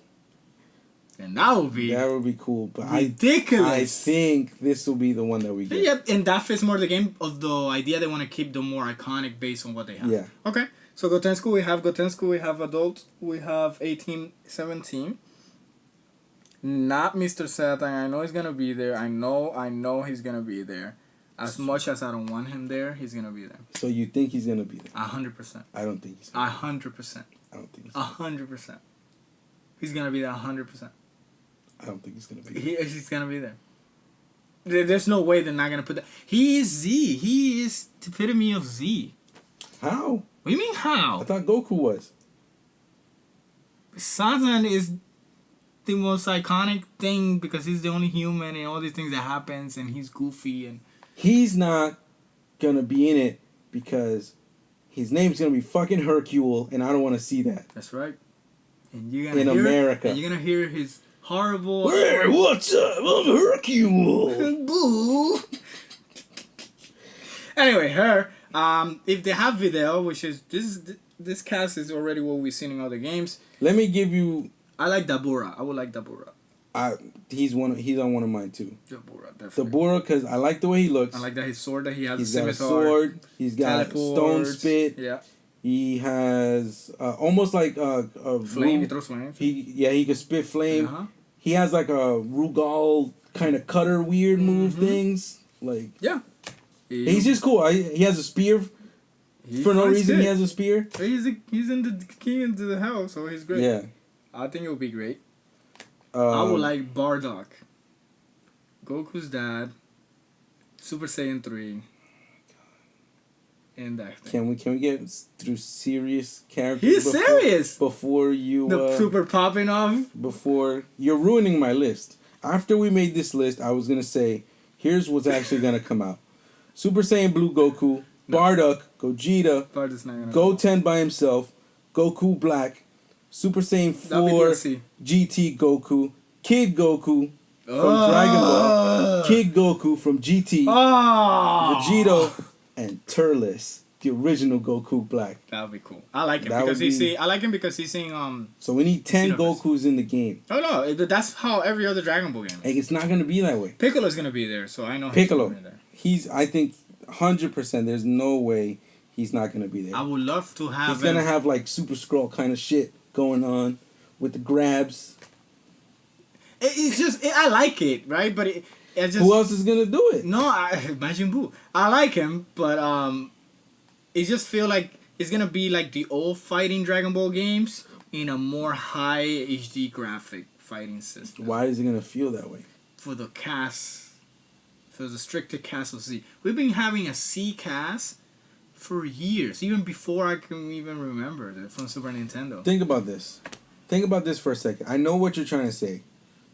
And that would be cool, but ridiculous. I think this will be the one that we get. Yeah, and that fits more the game of the idea they want to keep the more iconic based on what they have. Yeah. Okay, so Gotensku, we have adult, we have 18, 17. Not Mr. Satan. I know he's gonna be there. I know he's gonna be there. As much as I don't want him there, he's gonna be there. So you think he's gonna be there? 100%. I don't think he's. 100%. I don't think. 100%. He's gonna be there 100%. I don't think he's gonna be there. He's gonna be there. There's no way they're not gonna put that. He is Z. He is the epitome of Z. How? What do you mean how? I thought Goku was. Satan is the most iconic thing because he's the only human and all these things that happens and he's goofy and. He's not gonna be in it because his name's gonna be fucking Hercule and I don't want to see that. That's right. And you're gonna America. And you're gonna hear his horrible. Hey, what's up? I'm Hercule. Boo. Anyway, her. If they have video, which is this cast is already what we've seen in other games. Let me give you. I like Dabura. I would like Dabura. He's on one of mine too. Dabura, definitely. Dabura, because I like the way he looks. I like that his sword that he has. He's got a sword. He's got stone spit. Yeah. He has almost like a flame. He throws flame. He can spit flame. Uh-huh. He has like a Rugal kind of cutter weird move things. Like he's just cool. He has a spear. For no reason, he has a spear. He's in the key into the house, so he's great. Yeah. I think it would be great. I would like Bardock, Goku's dad, Super Saiyan 3, and that thing. Can we get through serious characters? He's serious! Before you... The super popping off? Before... You're ruining my list. After we made this list, I was going to say, here's what's actually going to come out. Super Saiyan Blue Goku, Bardock, Gogeta, Goten by himself, Goku Black, Super Saiyan 4, GT Goku, Kid Goku from Dragon Ball, Kid Goku from GT, Vegito, and Turles, the original Goku Black. That would be cool. I like him because he's seeing So we need 10 Gokus in the game. Oh no, that's how every other Dragon Ball game is. Like, it's not gonna be that way. Piccolo's gonna be there, so I know Piccolo. He's gonna be there. He's, I think, 100%. There's no way he's not gonna be there. I would love to have. He's gonna have like Super Scroll kind of shit going on with the grabs. It's just I like it, right? But it just. Who else is gonna do it? No, Majin Buu. I like him, but it just feel like it's gonna be like the old fighting Dragon Ball games in a more high HD graphic fighting system. Why is it gonna feel that way? For the cast, for the stricter cast of Z. We've been having a C cast for years, even before I can even remember it from Super Nintendo. Think about this. Think about this for a second. I know what you're trying to say.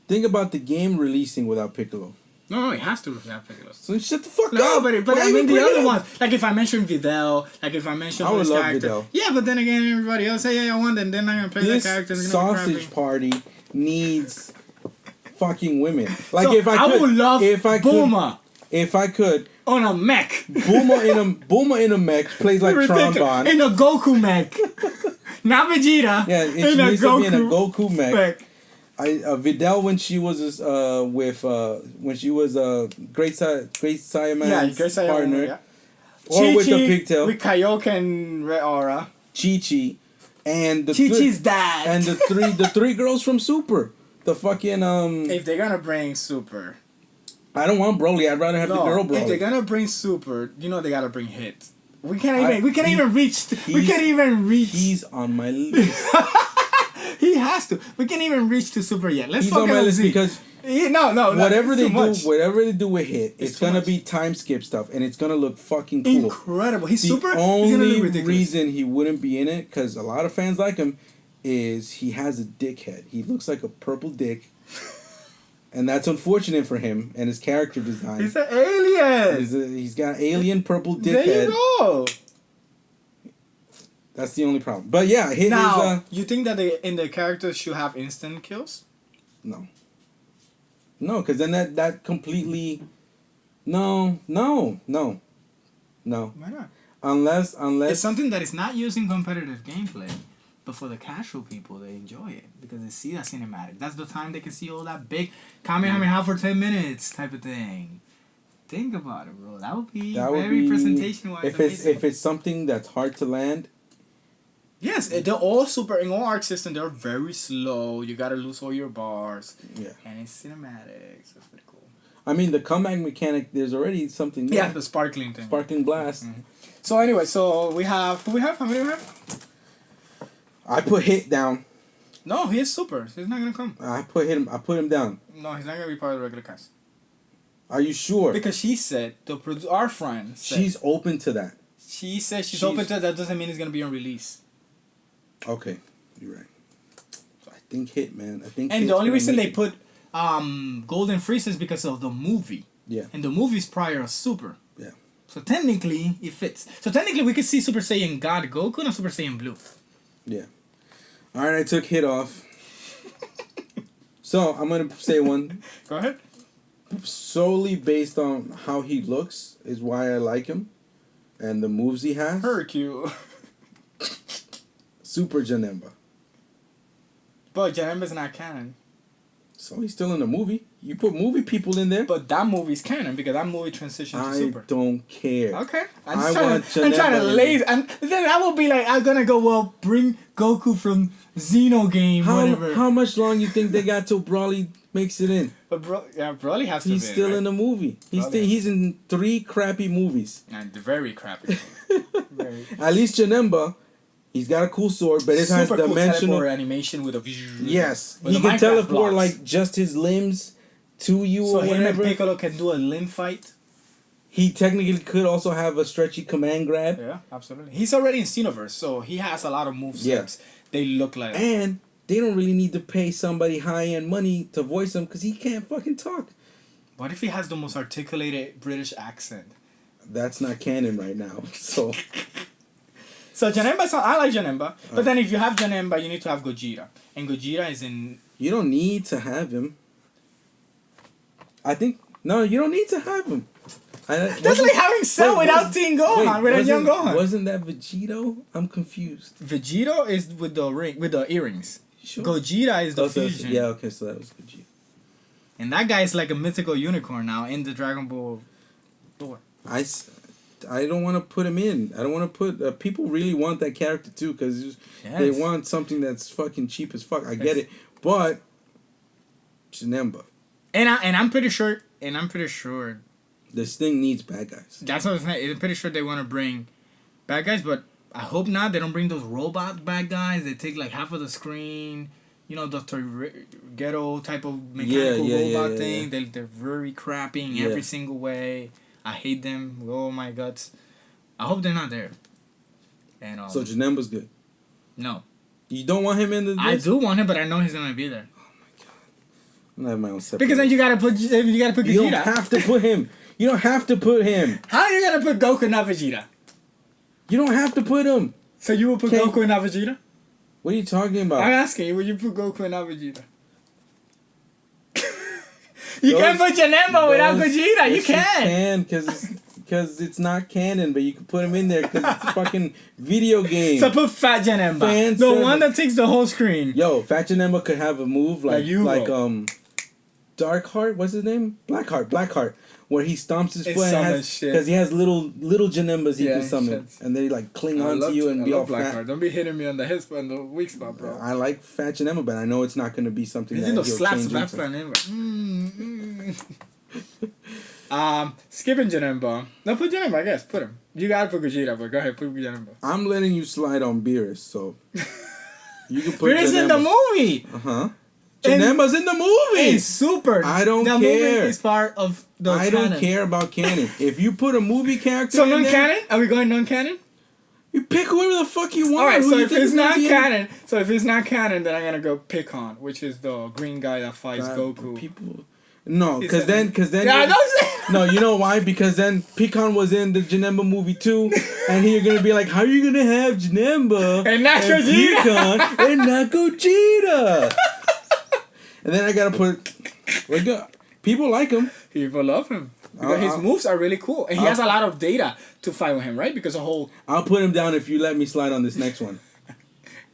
Think about the game releasing without Piccolo. No, it has to have Piccolo. So shut the fuck up. No, but I mean the other ones. Like if I mention Videl, like if I mention I would this love character. Videl. Yeah, but then again, everybody else say, yeah, I want it, then I'm gonna play this that character. This gonna sausage party needs fucking women. Like so if I could, I would love Bulma. If I could, on a mech. Bulma in a mech plays like trombone. In a Goku mech. Not Vegeta. Yeah, it needs to be in a Goku mech. Videl when she was Great Saiyaman's partner, or Chi-Chi with the pigtail, with Kaioken Red Aura, Chi-Chi, and Chi-Chi's dad, and the three girls from Super, the fucking If they're gonna bring Super, I don't want Broly. I'd rather have the girl Broly. If they're gonna bring Super, they gotta bring Hit. We can't even reach. He's on my list. He has to. We can't even reach to Super yet. Let's focus on my list because no. Whatever they do with Hit, it's gonna be time skip stuff, and it's gonna look fucking cool. Incredible. He's Super. The only reason he wouldn't be in it, because a lot of fans like him, is he has a dick head. He looks like a purple dick, and that's unfortunate for him and his character design. He's an alien. He's got alien purple dick head. There you go. That's the only problem. But yeah, Hit is... you think that the characters should have instant kills? No. No, because then that completely... No. Why not? Unless... It's something that is not used in competitive gameplay, but for the casual people, they enjoy it because they see that cinematic. That's the time they can see all that big Kamehameha for 10 minutes type of thing. Think about it, bro. That would be very presentation-wise if it's something that's hard to land... Yes, they're all super in all arc system. They're very slow. You gotta lose all your bars. Yeah, and it's cinematic. So it's pretty cool. I mean, the comeback mechanic. There's already something there. Yeah, the sparkling thing. Sparkling blast. Mm-hmm. So anyway, we have. Who we have? How many do we have? I put Hit down. No, he is super. He's not gonna come. I put him down. No, he's not gonna be part of the regular cast. Are you sure? Because she said our friend. She's open to that. She said she's open to that. That doesn't mean it's gonna be on release. Okay, you're right. I think Hit, man. And the only reason they put Golden Frieza is because of the movie. Yeah. And the movie's prior to Super. Yeah. So technically, it fits. So technically, we could see Super Saiyan God Goku and Super Saiyan Blue. Yeah. All right, I took Hit off. So I'm gonna say one. Go ahead. Solely based on how he looks is why I like him, and the moves he has. Hercule. Super Janemba. But Janemba's not canon. So he's still in the movie. You put movie people in there. But that movie's canon because that movie transitioned to Super. I don't care. Okay. I want Janemba. I'm trying to lazy. And then I will be like, I'm gonna go, well, bring Goku from Xeno game, whatever. How much long you think they got till Broly makes it in? But Broly has to be He's still in the movie. He's in 3 crappy movies. And very crappy. At least Janemba, he's got a cool sword, but it has dimensional cool animation with a yes, he can teleport like just his limbs to you or whatever. So him and Piccolo can do a limb fight. He technically could also have a stretchy command grab. Yeah, absolutely. He's already in Xenoverse, so he has a lot of moves. Yeah. They look like. And they don't really need to pay somebody high-end money to voice him because he can't fucking talk. What if he has the most articulated British accent? That's not canon right now, so... So Janemba, I like Janemba, but then if you have Janemba, you need to have Gogeta. And Gogeta is in... You don't need to have him. I think... No, you don't need to have him. That's like having Cell without Teen Gohan, without young Gohan. Wasn't that Vegito? I'm confused. Vegito is with the earrings. Sure. Gogeta is the fusion. Yeah, okay, so that was Vegeta. And that guy is like a mythical unicorn now in the Dragon Ball lore. I don't want to put him in. I don't want to put... people really want that character too because they want something that's fucking cheap as fuck. I get it. But... Janemba. And I'm pretty sure... This thing needs bad guys. That's what I'm saying. I'm pretty sure they want to bring bad guys, but I hope not. They don't bring those robot bad guys. They take like half of the screen. You know, the ghetto type of mechanical robot thing. Yeah. They're very crappy in every single way. I hate them with all my guts. I hope they're not there. And so Janemba's good. No. You don't want him in the list? I do want him, but I know he's gonna be there. Oh my god. I'm gonna have my own separate. Because then you gotta put Vegeta. You don't have to put him. You don't have to put him. How are you gonna put Goku not Vegeta? You don't have to put him. So you will put Goku and not Vegeta? What are you talking about? I'm asking you, will you put Goku and not Vegeta? You can't put Janemba without Vegeta. You can. You can, because it's not canon, but you can put him in there because it's a fucking video game. So put Fat Janemba. The one that takes the whole screen. Yo, Fat Janemba could have a move like Darkheart, what's his name? Blackheart. Where he stomps his foot because he has little Janembas he can summon, and they like cling onto you and be all fat. Don't be hitting me on the hit spot, on the weak spot, bro. I like Fat Janemba, but I know it's not going to be something that he'll slaps Fat Janemba. Skipping Janemba. No, put Janemba. I guess put him. You gotta put Gogeta, but go ahead, put Janemba. I'm letting you slide on Beerus, so you can put. Beerus in the movie. Janemba's in the movie. It's super. I don't care. The movie is part of the canon. Don't care about canon. If you put a movie character so non-canon? Are we going non-canon? You pick whoever the fuck you want. Alright, so if it's not canon, then I'm gonna go Pikkon, which is the green guy that fights Goku. No, because then no, you know why? Because then Pikkon was in the Janemba movie too, and you're gonna be like, how are you gonna have Janemba and not Gogeta and not Gogeta? And then I gotta put, people like him. People love him. Because his moves are really cool. And he has a lot of data to fight with him, right? Because I'll put him down if you let me slide on this next one.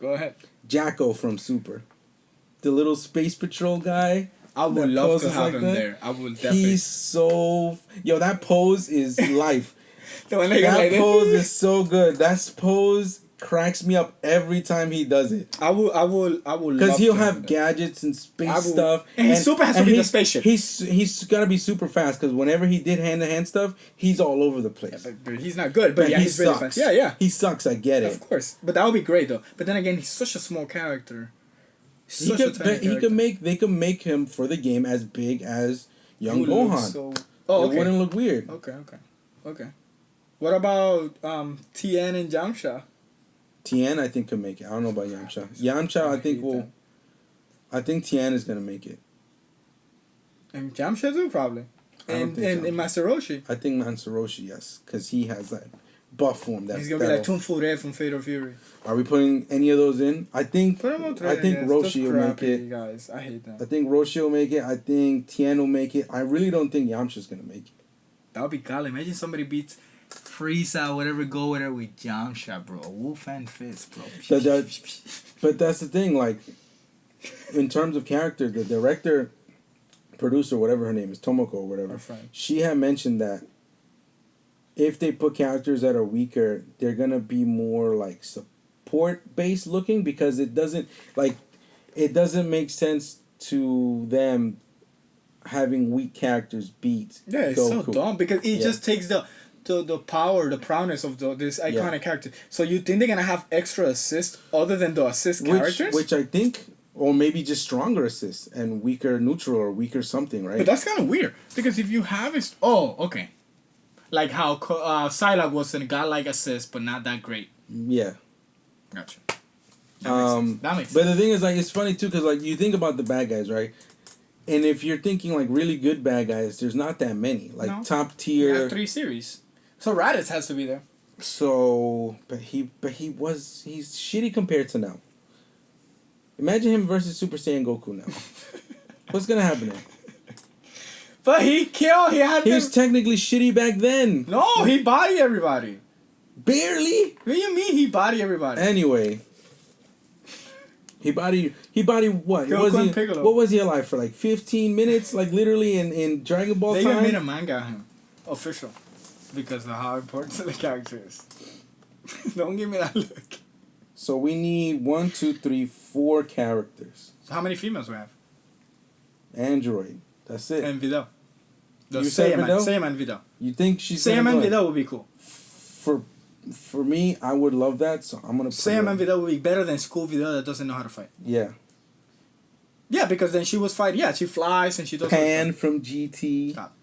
Go ahead. Jacko from Super. The little space patrol guy. I would love to have him there. I would definitely. He's so... Yo, that pose is life. That pose is so good. That pose cracks me up every time he does it. I will because he'll have gadgets and space stuff, and he super has to be the spaceship. He's gotta be super fast because whenever he did hand-to-hand stuff, he's all over the place. But he's not good. But he's really fast. Yeah. He sucks. I get it. Of course, but that would be great though. But then again, he's such a small character. They could make him for the game as big as young Gohan. It wouldn't look weird. Okay. What about Tien and Yamcha? Tien, I think, could make it. I don't know about Yamcha. Yamcha, I think Tien is gonna make it. And Yamcha too, probably. And Master Roshi. I think Master Roshi, yes, because he has that buff form. He's gonna be like Toon Fure from Fatal Fury. Are we putting any of those in? I think Roshi will make it. Guys, I hate them. I think Roshi will make it. I think Tien will make it. I really don't think Yamcha's gonna make it. That would be golly. Imagine somebody beats Frieza, whatever, go with her with Yamcha, bro. Wolf and Fist, bro. But that's the thing, like, in terms of character, the director, producer, whatever her name is, Tomoko or whatever, she had mentioned that if they put characters that are weaker, they're gonna be more like support based looking, because it doesn't make sense to them having weak characters beat it's Goku. so dumb, because it just takes the power, the prowess of this iconic character. So you think they're gonna have extra assists other than the assist characters? Which I think, or maybe just stronger assists and weaker neutral or weaker something, right? But that's kind of weird, because if you have it, okay, like how Psylocke was a godlike assist, but not that great. Yeah. Gotcha. That makes sense. But the thing is, like, it's funny too, because like you think about the bad guys, right? And if you're thinking like really good bad guys, there's not that many. Like top tier. You have 3 series. So Raditz has to be there. So, he's shitty compared to now. Imagine him versus Super Saiyan Goku now. What's gonna happen there? But he was technically shitty back then. No, he bodied everybody. Barely? What do you mean he bodied everybody? Anyway. He bodied what? What was he alive for? Like 15 minutes? Like literally in Dragon Ball time? They even made a manga of him. Official. Because of how important the character is. Don't give me that look. So we need 1, 2, 3, 4 characters. So how many females we have? Android. That's it. And Videl. You said Videl? Saiyaman Videl. You think she's Saiyaman Videl would be cool. For me, I would love that, so I'm gonna put Saiyaman Videl would be better than School Videl that doesn't know how to fight. Yeah. Yeah, because then she was fighting. Yeah, she flies and she does. Pan from GT. Stop.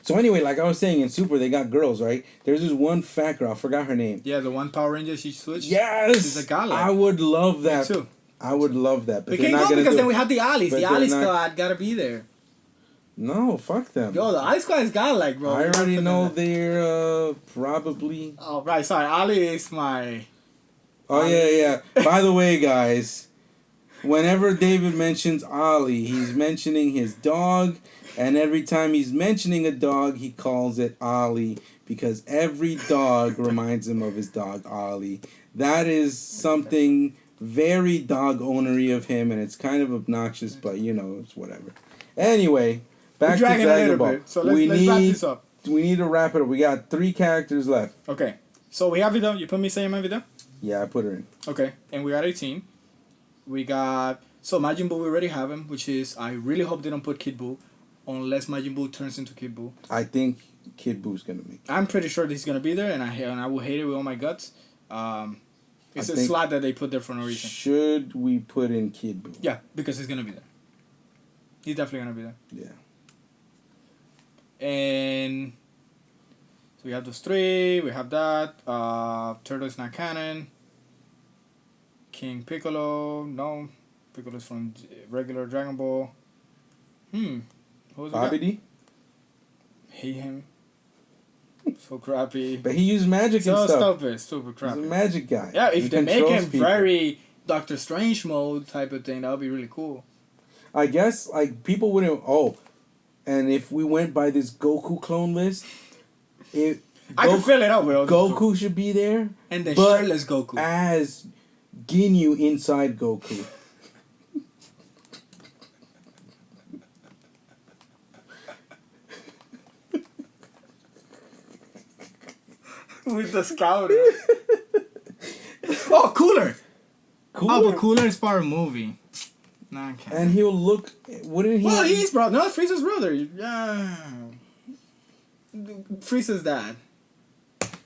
So anyway, like I was saying, in Super they got girls, right? There's this one fat girl, I forgot her name. Yeah, the one Power Ranger she switched. Yes. She's a godlike. I would love that. Me too. I would love that. But we can't go because then we have the Ali. The Ali squad gotta be there. No, fuck them. Yo, the Ali squad is godlike, bro. I already know they're probably. Oh right, sorry. Ali is my. Oh yeah. By the way, guys, whenever David mentions Ali, he's mentioning his dog, and every time he's mentioning a dog, he calls it Ali, because every dog reminds him of his dog Ali. That is something very dog ownery of him, and it's kind of obnoxious, but it's whatever. Anyway, back to Dragon Ball. So let's wrap this up. We need to wrap it up. We got 3 characters left. Okay, so we have Videl. You put me Saiyaman Videl? Yeah, I put her in. Okay, and we got 18. We got Majin Buu. We already have him, which is I really hope they don't put Kid Buu, unless Majin Buu turns into Kid Buu. I think Kid Buu's gonna make it. I'm pretty sure he's gonna be there, and I will hate it with all my guts. It's a slot that they put there for no reason. Should we put in Kid Buu? Yeah, because he's gonna be there. He's definitely gonna be there. Yeah. And so we have those 3. We have that. Turtle's not canon. King Piccolo, no. Piccolo's from regular Dragon Ball. Who was Bobby D? Hate him. So crappy. But he used magic and stuff. Stupid crappy. He's a magic guy. Yeah, if they make him very Doctor Strange mode type of thing, that would be really cool. I guess, like, people wouldn't... Oh, and if we went by this Goku clone list... I can fill it up with Goku should be there. And then shirtless Goku. As Ginyu inside Goku. With the scouter. Oh, Cooler! Oh, but Cooler is part of the movie. Nah, okay. And he'll look... Wouldn't he... Well, he's brother. No, Frieza's brother. Yeah. Frieza's dad.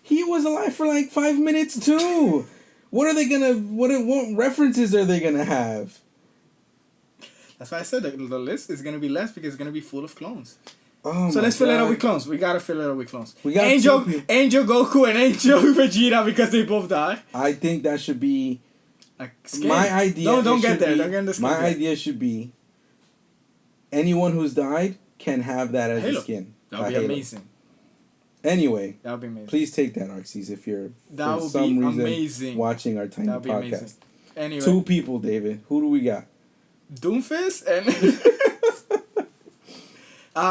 He was alive for like 5 minutes too. What are they gonna... What references are they gonna have? That's why I said that the list is gonna be less because it's gonna be full of clones. Oh so let's fill it up with clones. We gotta fill it up with clones. We got Angel Goku and Angel Vegeta because they both die. I think that should be skin. My idea. Don't get there. Don't get in the skin. My idea should be anyone who's died can have that as Halo. a skin. That would be amazing. Anyway, that would be amazing. Please take that, Arxies, if you're that for some reason amazing. Watching our tiny podcast. Amazing. Anyway, 2 people, David. Who do we got? Doomfist and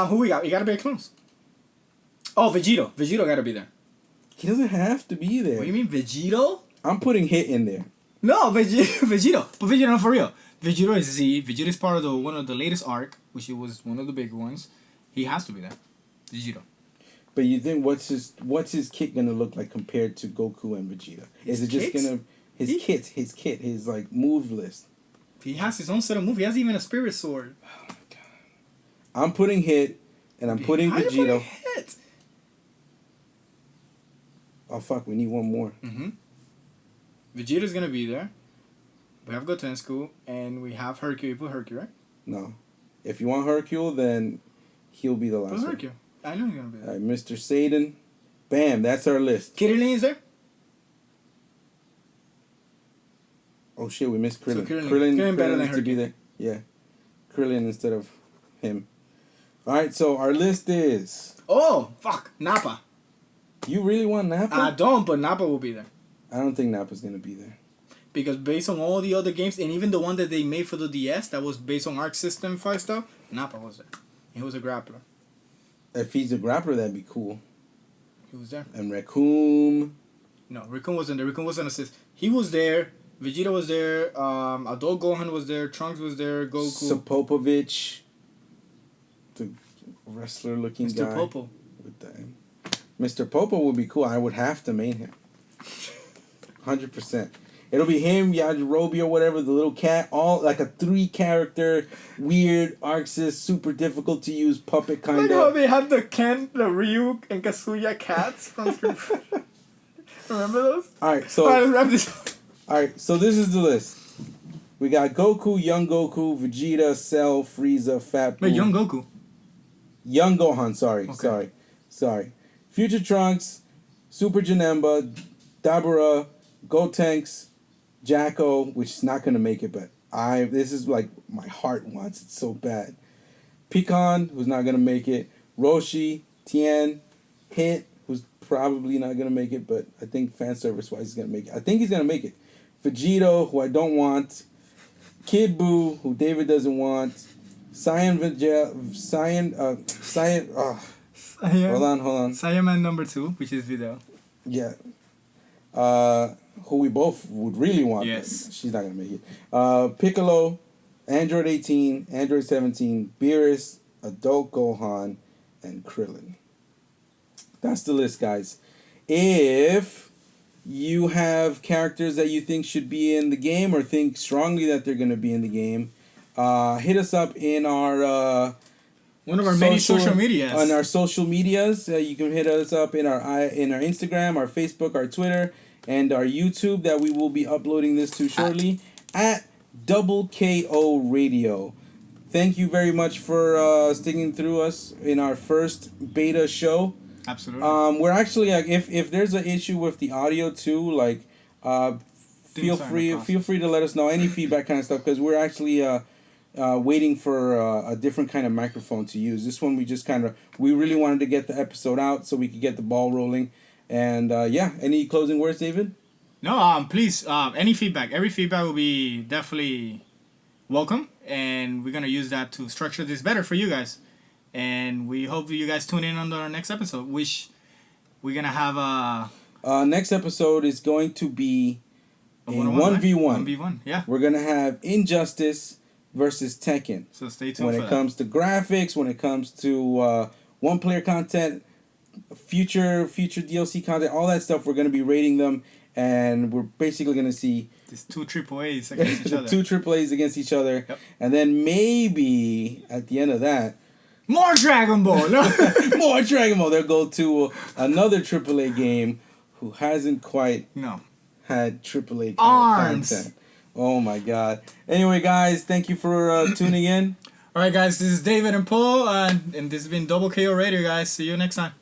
who we got? We gotta be clones. Oh, Vegito. Vegito gotta be there. He doesn't have to be there. What do you mean, Vegito? I'm putting Hit in there. No, Vegito. But Vegito, not for real. Vegito is Z. Vegito is part of one of the latest arc, which was one of the big ones. He has to be there. Vegito. But you think what's his kit gonna look like compared to Goku and Vegeta? Is it just gonna his kit, his like move list? He has his own set of moves. He has even a spirit sword. Oh my god! I'm putting Hit, and I'm putting How Vegito. you putting Hit? Oh fuck! We need one more. Vegeta's gonna be there. We have Gotensku, and we have Hercule. You put Hercule, right? No, if you want Hercule, then he'll be the last. Put Hercule. I know he's gonna be there. All right, Mr. Satan. Bam! That's our list. Krillin is there. Oh shit! We missed Krillin. So Krillin better than needs to be Hercule. there. Yeah, Krillin instead of him. All right, so our list is. Oh fuck, Nappa. You really want Nappa? I don't, but Nappa will be there. I don't think Nappa's gonna be there. Because based on all the other games, and even the one that they made for the DS, that was based on Arc System 5 stuff, Nappa was there. He was a grappler. If he's a grappler, that'd be cool. He was there. And Raccoon. No, Raccoon wasn't there. Raccoon was an assist. He was there. Vegeta was there. Adult Gohan was there. Trunks was there. Goku. Sopopovich. The wrestler-looking guy. Mr. Popo. With the Mr. Popo would be cool. I would have to main him. 100%. It'll be him, Yajirobe or whatever, the little cat, all like a 3-character, weird, Arxis, super difficult to use puppet kind of. Like how they had the Ken, the Ryu, and Kazuya cats from Street Fighter. Remember those? Alright, so. Alright, let's wrap this up. Alright, so this is the list. We got Goku, Young Goku, Vegeta, Cell, Frieza, Fat Boo. Wait, Young Goku. Young Gohan, sorry. Future Trunks, Super Janemba, Dabura, Gotenks, Jacko, which is not gonna make it, but this is like my heart wants it so bad. Pecan, who's not gonna make it. Roshi, Tien, Hit, who's probably not gonna make it, but I think fan service wise he's gonna make it. I think he's gonna make it. Vegito, who I don't want. Kid Buu, who David doesn't want. Hold on. Saiyaman number 2, which is Videl. Yeah. Who we both would really want. Yes. She's not going to make it. Piccolo, Android 18, Android 17, Beerus, Adult Gohan, and Krillin. That's the list, guys. If you have characters that you think should be in the game or think strongly that they're going to be in the game, hit us up in our... one of our many social medias. On our social medias. You can hit us up in our Instagram, our Facebook, our Twitter, and our YouTube that we will be uploading this to shortly at Double KO Radio. Thank you very much for sticking through us in our first beta show. Absolutely. We're actually if there's an issue with the audio too, like feel free to let us know any feedback kind of stuff, because we're actually waiting for a different kind of microphone to use. This one we really wanted to get the episode out so we could get the ball rolling. And any closing words, David? No, please, any feedback. Every feedback will be definitely welcome, and we're gonna use that to structure this better for you guys. And we hope you guys tune in on our next episode, which we're gonna have next episode is going to be a 1v1. 1v1, yeah. We're gonna have Injustice versus Tekken. So stay tuned when it comes to graphics, when it comes to one-player content, future DLC content, all that stuff, we're going to be rating them, and we're basically going to see these 2 AAAs against each other. 2 AAAs against each other. Yep. And then maybe at the end of that, more Dragon Ball. More Dragon Ball. They'll go to another AAA game who hasn't quite had AAA content. Oh my god. Anyway, guys, thank you for tuning in. Alright, guys, this is David and Paul, and this has been Double KO Radio, guys. See you next time.